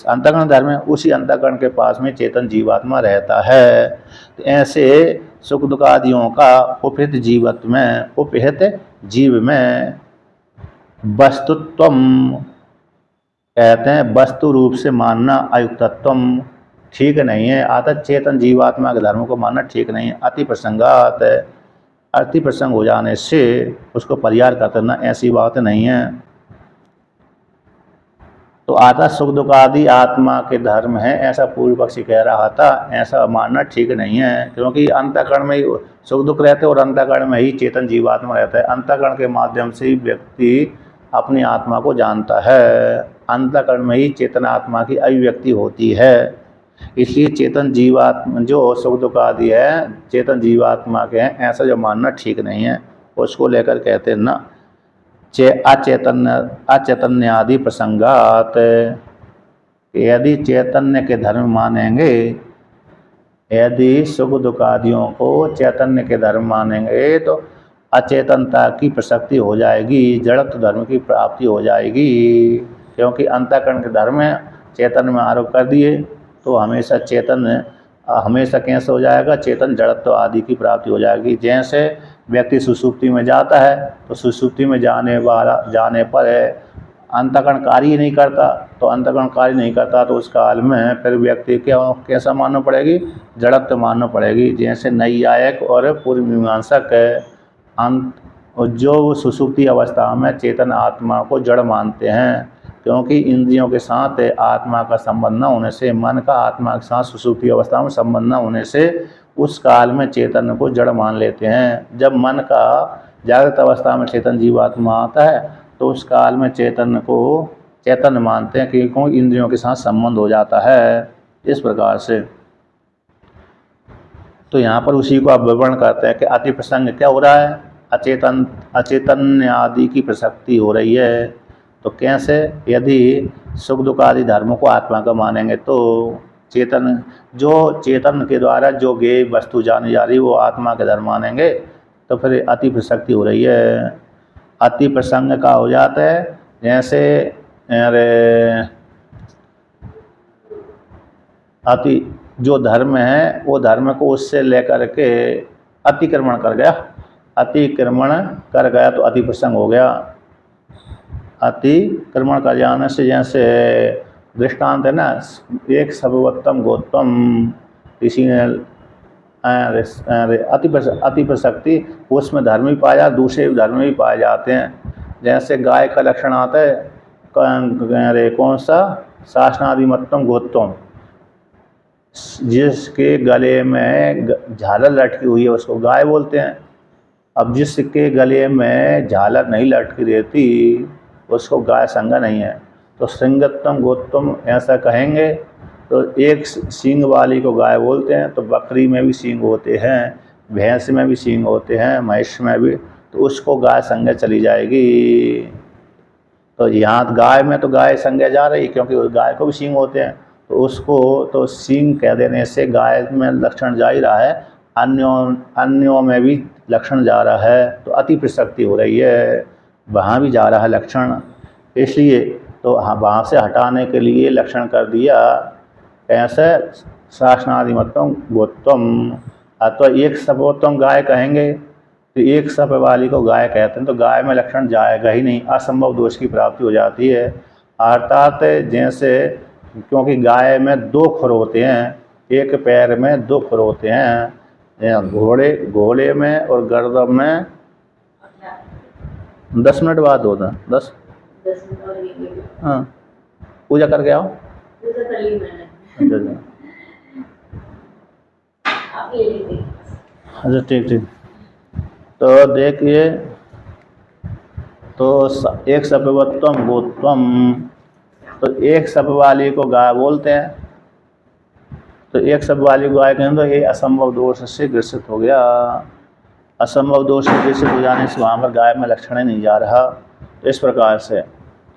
अंतःकरण धर्म है, उसी अंतःकरण के पास में चेतन जीवात्मा रहता है। तो ऐसे सुख दुखादियों का उपहित जीवत्व में, उपहित जीव में वस्तुत्वम कहते हैं, वस्तु रूप से मानना अयुक्तत्वम ठीक नहीं है। अतः चेतन जीवात्मा के धर्म को मानना ठीक नहीं है। अति प्रसंगात, अति प्रसंग हो जाने से उसको परिहार करना ऐसी बात नहीं है। तो आता सुख दुख आदि आत्मा के धर्म है, ऐसा पूर्व पक्षी कह रहा था, ऐसा मानना ठीक नहीं है। क्योंकि अंतःकरण में ही सुख दुख रहते और अंतःकरण में ही चेतन जीवात्मा रहता है। अंतःकरण के माध्यम से ही व्यक्ति अपनी आत्मा को जानता है, अंतःकरण में ही चेतन आत्मा की अभिव्यक्ति होती है। इसलिए चेतन जीवात्मा जो सुख दुख आदि है चेतन जीवात्मा के हैं, ऐसा जो मानना ठीक नहीं है। उसको लेकर कहते न अचैतन्य आदि प्रसंगात, यदि चैतन्य के धर्म मानेंगे, यदि सुख दुख आदियों को चैतन्य के धर्म मानेंगे तो अचेतनता की प्रसक्ति हो जाएगी, जड़त्व धर्म की प्राप्ति हो जाएगी। क्योंकि अंतःकरण के धर्म चेतन में आरोप कर दिए तो हमेशा चेतन हमेशा कैसे हो जाएगा? चेतन जड़त्व आदि की प्राप्ति हो जाएगी। जैसे व्यक्ति सुषुप्ति में जाता है तो सुषुप्ति में जाने पर अंतःकरण कार्य नहीं करता, तो अंतःकरण कार्य नहीं करता तो उस काल में फिर व्यक्ति कैसा मानना पड़ेगी? जड़त्व मानना पड़ेगी। जैसे नैयायिक और पूर्व मीमांसक जो सुषुप्ति अवस्था में चेतन आत्मा को जड़ मानते हैं, क्योंकि इंद्रियों के साथ आत्मा का संबंध न होने से, मन का आत्मा के साथ सुषुप्ति अवस्था में संबंध न होने से उस काल में चेतन को जड़ मान लेते हैं। जब मन का जागृत अवस्था में चेतन जीवात्मा आता है तो उस काल में चेतन को चैतन्य मानते हैं, क्योंकि इंद्रियों के साथ संबंध हो जाता है। इस प्रकार से तो यहाँ पर उसी को आप विवरण करते हैं कि अति प्रसंग क्या हो रहा है? अचेतन्य आदि की प्रसक्ति हो रही है। तो कैसे? यदि सुख दुख आदि धर्मों को आत्मा का मानेंगे तो चेतन के द्वारा जो ज्ञेय वस्तु जानी जा रही वो आत्मा के धर्म मानेंगे, तो फिर अति प्रसक्ति हो रही है। अति प्रसंग का हो जाता है जैसे अति जो धर्म है वो धर्म को उससे लेकर के अतिक्रमण कर गया, तो अति प्रसंग हो गया। अतिक्रमण कर जाने से जैसे दृष्टांत है ना, एक सर्वोत्तम गौतम, किसी ने अति प्रसक्ति, उसमें धर्म भी पाया, दूसरे धर्म भी पाए जाते हैं। जैसे गाय का लक्षण आता है, अरे कौन सा, शासनादिमत्तम गोत्तम, जिसके गले में झालर लटकी हुई है उसको गाय बोलते हैं। अब जिसके गले में झालर नहीं लटकी रहती उसको गाय संज्ञा नहीं है। तो सिंगत्तम गोत्तम ऐसा कहेंगे तो एक सींग वाली को गाय बोलते हैं। तो बकरी में भी सींग होते हैं, भैंस में भी सींग होते हैं, महिष में भी, तो उसको गाय संज्ञा चली जाएगी। तो यहाँ गाय में तो गाय संज्ञा जा रही क्योंकि गाय को भी सींग होते हैं, तो उसको तो सींग कह देने से गाय में लक्षण जा ही रहा है, अन्यों में भी लक्षण जा रहा है, तो अति प्रसक्ति हो रही है, वहाँ भी जा रहा है लक्षण। इसलिए तो वहाँ से हटाने के लिए लक्षण कर दिया ऐसे शासनादिमत्तम गोत्तम। अथवा एक सपोत्तम गाय कहेंगे तो एक सप वाली को गाय कहते हैं, तो गाय में लक्षण जाएगा ही नहीं, असंभव दोष की प्राप्ति हो जाती है। अर्थात जैसे, क्योंकि गाय में दो खुर होते हैं, एक पैर में दो खुर होते हैं, घोड़े में और गर्दन में 10 मिनट बाद होता है, 10 मिनट। हाँ, पूजा करके आओ। पूजा कर ली मैंने। अच्छा ठीक। तो देखिए, तो एक सपवत्तम गोत्तम, तो एक सप वाली को गाय बोलते हैं। तो एक सप वाली को गाय कहें तो ये असंभव दोष से ग्रसित हो गया। असंभव दोष से ग्रसित हो जाने से वहाँ पर गाय में लक्षण ही नहीं जा रहा। तो इस प्रकार से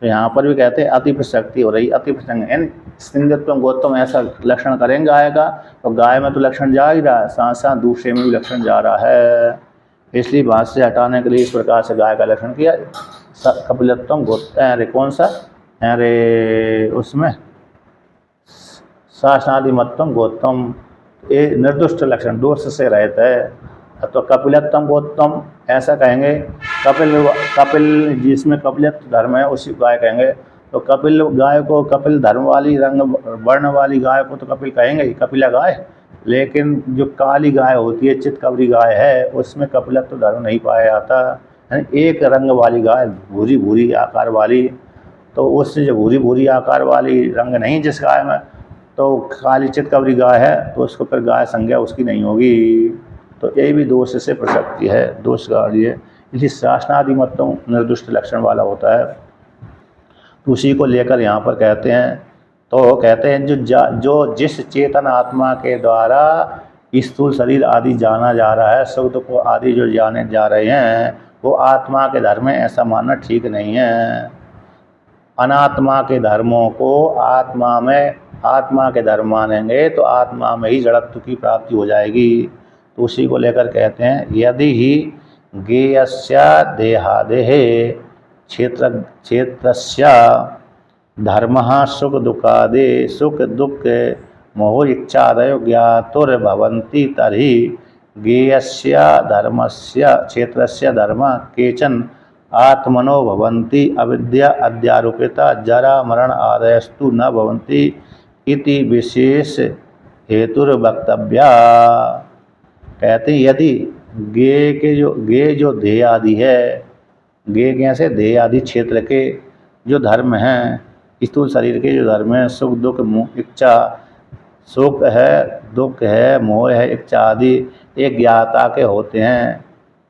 तो यहाँ पर भी कहते हैं अति प्रसक्ति हो रही, अति प्रसंग, यानी सिंगत्वम गोत्तम ऐसा लक्षण करेंगे गाय का, तो गाय में तो लक्षण जा ही रहा है, साथ साथ दूसरे में भी लक्षण जा रहा है। इसलिए भाष्य से हटाने के लिए इस प्रकार से गाय का लक्षण किया। कपिलत्वम गोत्तम, अरे कौन सा, अरे उसमें शासनादिमत्तम गोत्तम, ये निर्दुष्ट लक्षण दोष से रहता है। तो कपिलत्वम गोत्तम ऐसा कहेंगे, कपिल जिसमें कपिलत्व धर्म है उसी गाय कहेंगे। तो कपिल गाय को, कपिल धर्म वाली रंग वर्ण वाली गाय को तो कपिल कहेंगे ही, कपिला गाय। लेकिन जो काली गाय होती है, चितकबरी गाय है, उसमें कपिलत्व धर्म नहीं पाया जाता। यानी एक रंग वाली गाय, भूरी भूरी आकार वाली, तो उससे जो भूरी भूरी आकार वाली रंग नहीं जिस गाय में, तो काली चितकबरी गाय है, तो उसको फिर गाय संज्ञा उसकी नहीं होगी। तो ये भी दोष से प्रसक्ति है, दोष कार्य है। इसलिए शासनादिमत्तम निर्दुष्ट लक्षण वाला होता है। तो उसी को लेकर यहाँ पर कहते हैं, तो कहते हैं जो जिस चेतन आत्मा के द्वारा स्थूल शरीर आदि जाना जा रहा है, सुख दुख आदि जो जाने जा रहे हैं, वो आत्मा के धर्म है, ऐसा मानना ठीक नहीं है। अनात्मा के धर्मों को आत्मा के धर्म मानेंगे तो आत्मा में ही जड़त्व की प्राप्ति हो जाएगी। तो उसी को लेकर कहते हैं, यदि ही ज्ञेयस्य देहादेः क्षेत्रस्य धर्मः सुख दुःखादि सुख दुःख मोह इच्छादयो ज्ञातुर्भवन्ति तर्हि ज्ञेयस्य धर्मस्य क्षेत्रस्य धर्म केचन आत्मनो भवन्ति अविद्या अध्यारोपिता जरा मरण आदयस्तु न भवन्ति इति विशेष हेतुर्वक्तव्या। कहते हैं यदि गे जो देह आदि है, गे कैसे, देह आदि क्षेत्र के जो धर्म हैं, स्थूल शरीर के जो धर्म हैं, सुख दुख मोह इच्छा, सुख है, दुख है, मोह है, इच्छा आदि एक ज्ञाता के होते हैं।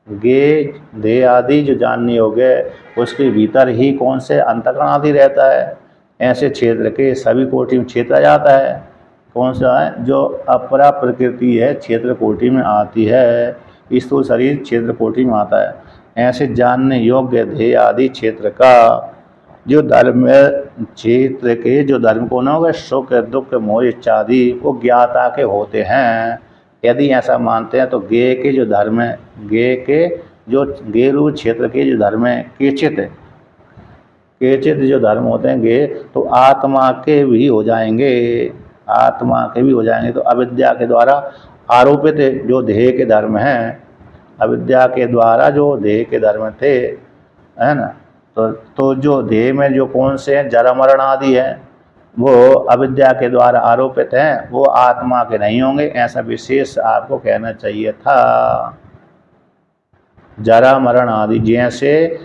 गे देह आदि जो जानने योग्य, उसके भीतर ही कौन से अंतःकरण आदि रहता है। ऐसे क्षेत्र के सभी कोटि में क्षेत्र आ जाता है। कौन सा है, जो अपरा प्रकृति है क्षेत्र कोटि में आती है, स्थूल शरीर क्षेत्र कोटि में आता है। ऐसे जानने योग्य देह आदि क्षेत्र का जो धर्म है, क्षेत्र के जो धर्म को न होगा, सुख दुख मोह इच्छा आदि वो ज्ञाता के होते हैं। यदि ऐसा मानते हैं तो गे के जो धर्म है, गे के जो गेरु क्षेत्र के जो धर्म है, केचित जो धर्म होते हैं गे, तो आत्मा के भी हो जाएंगे, आत्मा के भी हो जाएंगे। तो अविद्या के द्वारा आरोपित जो देह के धर्म हैं, अविद्या के द्वारा जो देह के धर्म थे, है ना, तो जो देह में जो कौन से हैं, जरा मरण आदि है, वो अविद्या के द्वारा आरोपित हैं, वो आत्मा के नहीं होंगे, ऐसा विशेष आपको कहना चाहिए था। जरा मरण आदि, जैसे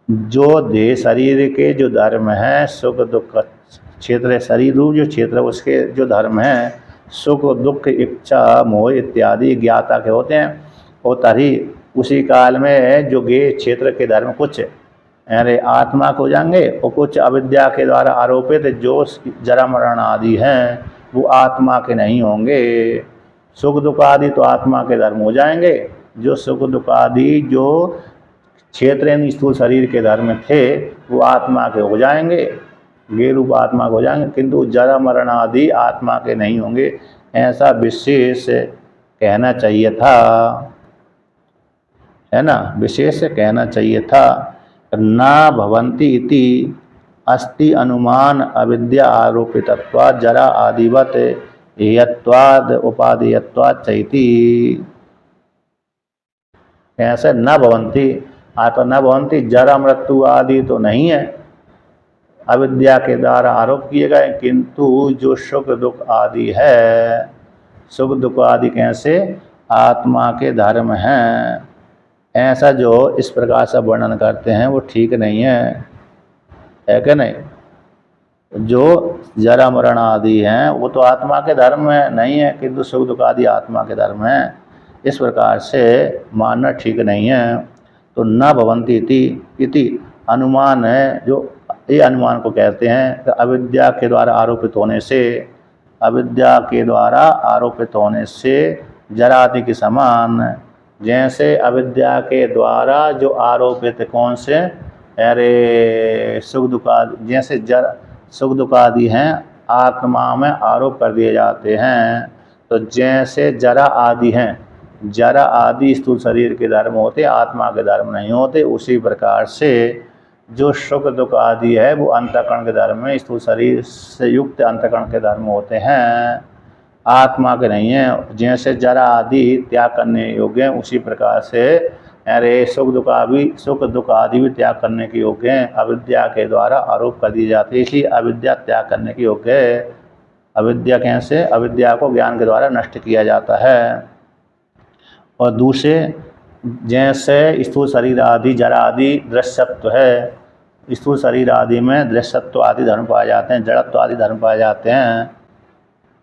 जो देह शरीर के जो धर्म हैं, सुख दुख क्षेत्र, शरीर रूप जो क्षेत्र उसके जो धर्म हैं, सुख दुख इच्छा मोह इत्यादि ज्ञाता के होते हैं। और तभी उसी काल में जो गे क्षेत्र के धर्म कुछ अरे आत्मा को जाएंगे, और कुछ अविद्या के द्वारा आरोपित जो जरा मरण आदि हैं वो आत्मा के नहीं होंगे। सुख दुख आदि तो आत्मा के धर्म हो जाएंगे। जो सुख दुख आदि जो क्षेत्र स्थूल शरीर के धर्म थे वो आत्मा के हो जाएंगे, गे रूप आत्मा के हो जाएंगे, किंतु जरा मरण आदि आत्मा के नहीं होंगे, ऐसा विशेष कहना चाहिए था, है ना, विशेष कहना चाहिए था। ना भवन्ति इति अस्ति अनुमान अविद्या आरोपितत्वात् जरा आदिवत हेयत्वाद उपादेयत्वात् चैति। ऐसे न भवन्ति, तो न भवन्ति जरा मृत्यु आदि तो नहीं है, अविद्या के द्वारा आरोप किए गए, किंतु जो सुख दुख आदि है, सुख दुख आदि कैसे आत्मा के धर्म हैं, ऐसा जो इस प्रकार से वर्णन करते हैं वो ठीक नहीं है कि नहीं। जो जरा मरण आदि हैं वो तो आत्मा के धर्म में नहीं है, किंतु सुख दुख आदि आत्मा के धर्म हैं, इस प्रकार से मानना ठीक नहीं है। तो न भवन्ति इति अनुमान है, जो ये अनुमान को कहते हैं कि अविद्या के द्वारा आरोपित होने से, अविद्या के द्वारा आरोपित होने से जरा आदि के समान, जैसे अविद्या के द्वारा जो आरोपित कौन से अरे सुख दुख आदि, जैसे सुख दुख आदि हैं आत्मा में आरोप कर दिए जाते हैं, तो जैसे जरा आदि हैं, जरा आदि स्थूल शरीर के धर्म होते, आत्मा के धर्म नहीं होते, उसी प्रकार से जो सुख दुख आदि है वो अंतःकरण के धर्म में, स्थूल शरीर से युक्त अंतःकरण के धर्म होते हैं, आत्मा के नहीं है। जैसे जरा आदि त्याग करने योग्य हैं, उसी प्रकार से अरे सुख दुख आदि भी त्याग करने के योग्य हैं, अविद्या के द्वारा आरोप कर दी जाती है, इसलिए अविद्या त्याग करने के योग्य है। अविद्या कैसे, अविद्या को ज्ञान के द्वारा नष्ट किया जाता है। और दूसरे जैसे स्थूल शरीर आदि जरा आदि दृश्यत्व है, स्थूल शरीर आदि में दृश्यत्व आदि धर्म पाए जाते हैं, जड़त्व आदि धर्म पाए जाते हैं,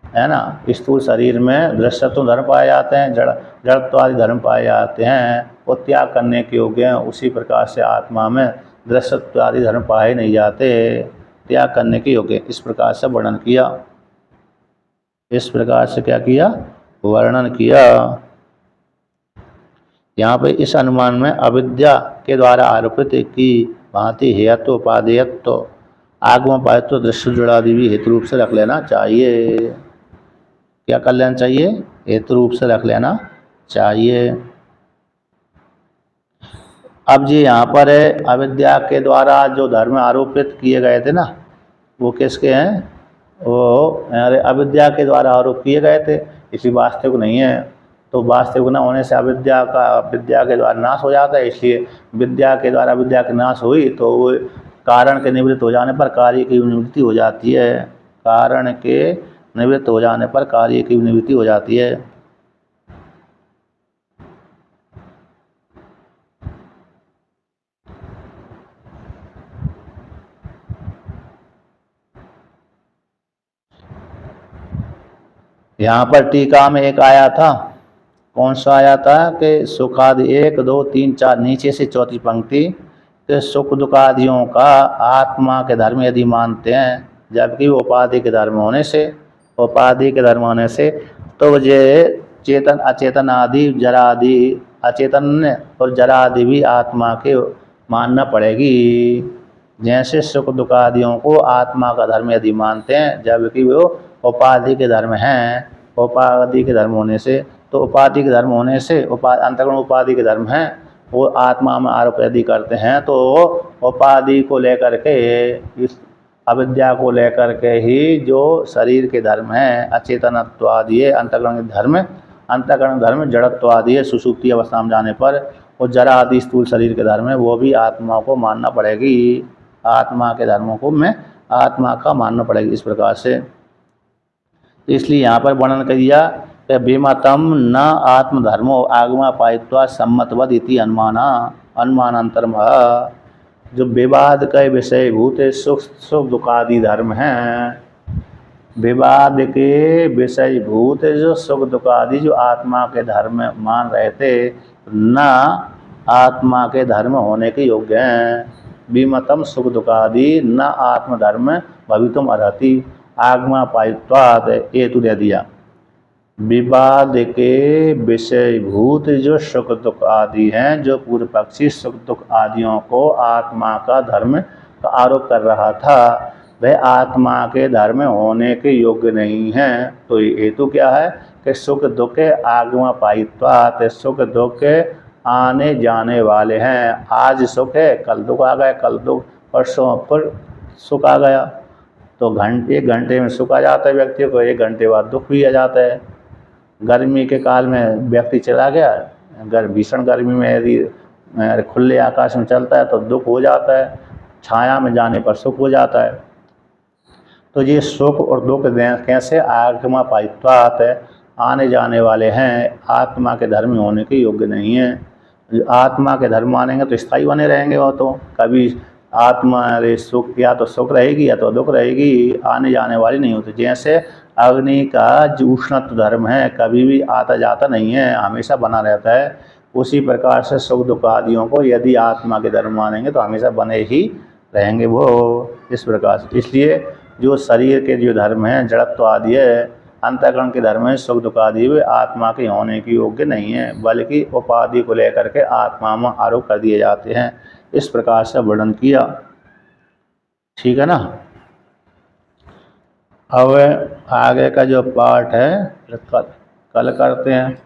है ना। स्थूल शरीर में दृश्यत्व धर्म पाए जाते हैं, जड़त्व आदि धर्म पाए जाते हैं, वो त्याग करने के योग्य हैं। उसी प्रकार से आत्मा में दृश्यत्व आदि धर्म पाए नहीं जाते, त्याग करने के योग्य। इस प्रकार से वर्णन किया, इस प्रकार से क्या किया, वर्णन किया। यहाँ पे इस अनुमान में अविद्या के द्वारा आरोपित की भांति हेयत्व उपादेयत्व आगम पायत्व दृश्य जुड़ादि भी हेतु रूप से रख लेना चाहिए। क्या कर लेना चाहिए, हेतु रूप से रख लेना चाहिए। अब जी यहाँ पर है अविद्या के द्वारा जो धर्म आरोपित किए गए थे ना, वो किसके हैं, वो अविद्या के द्वारा आरोप किए गए थे, इसलिए वास्तविक नहीं है। तो वास्तविक न होने से विद्या के द्वारा नाश हो जाता है, इसलिए विद्या के द्वारा विद्या की नाश हुई तो वो कारण के निवृत्त हो जाने पर कार्य की निवृत्ति हो जाती है, कारण के निवृत्त हो जाने पर कार्य की निवृत्ति हो जाती है। यहाँ पर टीका में एक आया था, कौन सा आया था कि सुखादि 1 2 3 4 नीचे से चौथी पंक्ति कि सुख दुखादियों का आत्मा के धर्म यदि मानते हैं, जबकि उपाधि के धर्म होने से, उपाधि के धर्म होने से तो ये चेतन अचेतन आदि जरा आदि, अचेतन और जरा आदि भी आत्मा के मानना पड़ेगी। जैसे सुख दुखादियों को आत्मा का धर्म यदि मानते हैं, जबकि वो उपाधि के धर्म हैं, उपाधि के धर्म होने से, तो उपाधि के धर्म होने से अंतःकरण उपाधि के धर्म हैं, वो आत्मा में आरोप यदि करते हैं तो उपाधि को लेकर के, इस अविद्या को लेकर के ही जो शरीर के धर्म हैं, अचेतनत्व आदि है, अंतःकरण धर्म जड़त्व आदि है, सुषुप्ति अवस्था में जाने पर वो जरा आदि स्थूल शरीर के धर्म है, वो भी आत्मा को मानना पड़ेगी, आत्मा के धर्मों को में आत्मा का मानना पड़ेगा इस प्रकार से। इसलिए यहाँ पर वर्णन कर दिया कि विमतम न आत्मधर्मो आगमा पायित्वा सम्मतवद इति अनुमानांतरम। जो विवाद का विषय भूत सुख सुख दुखादि धर्म हैं, विवाद के विषय भूत जो सुख दुखादि जो आत्मा के धर्म मान रहे थे, न आत्मा के धर्म होने के योग्य हैं। विमतम सुख दुखादि न आत्मधर्म भवितुम अर्हति आगमा पायुत्वात् हेतु दे दिया। विवाद के विषयभूत जो सुख दुख आदि हैं, जो पूर्व पक्षी सुख दुख आदियों को आत्मा का धर्म का आरोप कर रहा था, वह आत्मा के धर्म होने के योग्य नहीं हैं। तो हेतु क्या है कि सुख दुख आगमा पायित्वात्, सुख दुख आने जाने वाले हैं। आज सुख है, कल दुख आ गया, कल दुख, परसों फिर सुख आ गया। तो एक घंटे में सुख आ जाता है व्यक्ति को, एक घंटे बाद दुख भी आ जाता है। गर्मी के काल में व्यक्ति चला गया, भीषण गर्मी में यदि खुले आकाश में चलता है तो दुख हो जाता है, छाया में जाने पर सुख हो जाता है। तो ये सुख और दुख कैसे आगमा पायित्वात् आने जाने वाले हैं, आत्मा के धर्म होने के योग्य नहीं है। आत्मा के धर्म मानेंगे तो स्थायी बने रहेंगे। वो तो कभी आत्मा सुख या तो सुख रहेगी या तो दुख रहेगी, आने जाने वाली नहीं होती। जैसे अग्नि का जो उष्णत्व धर्म है, कभी भी आता जाता नहीं है, हमेशा बना रहता है। उसी प्रकार से सुख दुख आदियों को यदि आत्मा के धर्म मानेंगे तो हमेशा बने ही रहेंगे वो, इस प्रकार से। इसलिए जो शरीर के जो धर्म हैं, जड़त्व आदि है, अंतःकरण के धर्म है, सुख दुख आदि, वे आत्मा के होने के योग्य नहीं है, बल्कि उपाधि को लेकर के आत्मा में आरोप कर दिए जाते हैं। इस प्रकार से वर्णन किया। ठीक है ना। अब आगे का जो पाठ है कल करते हैं।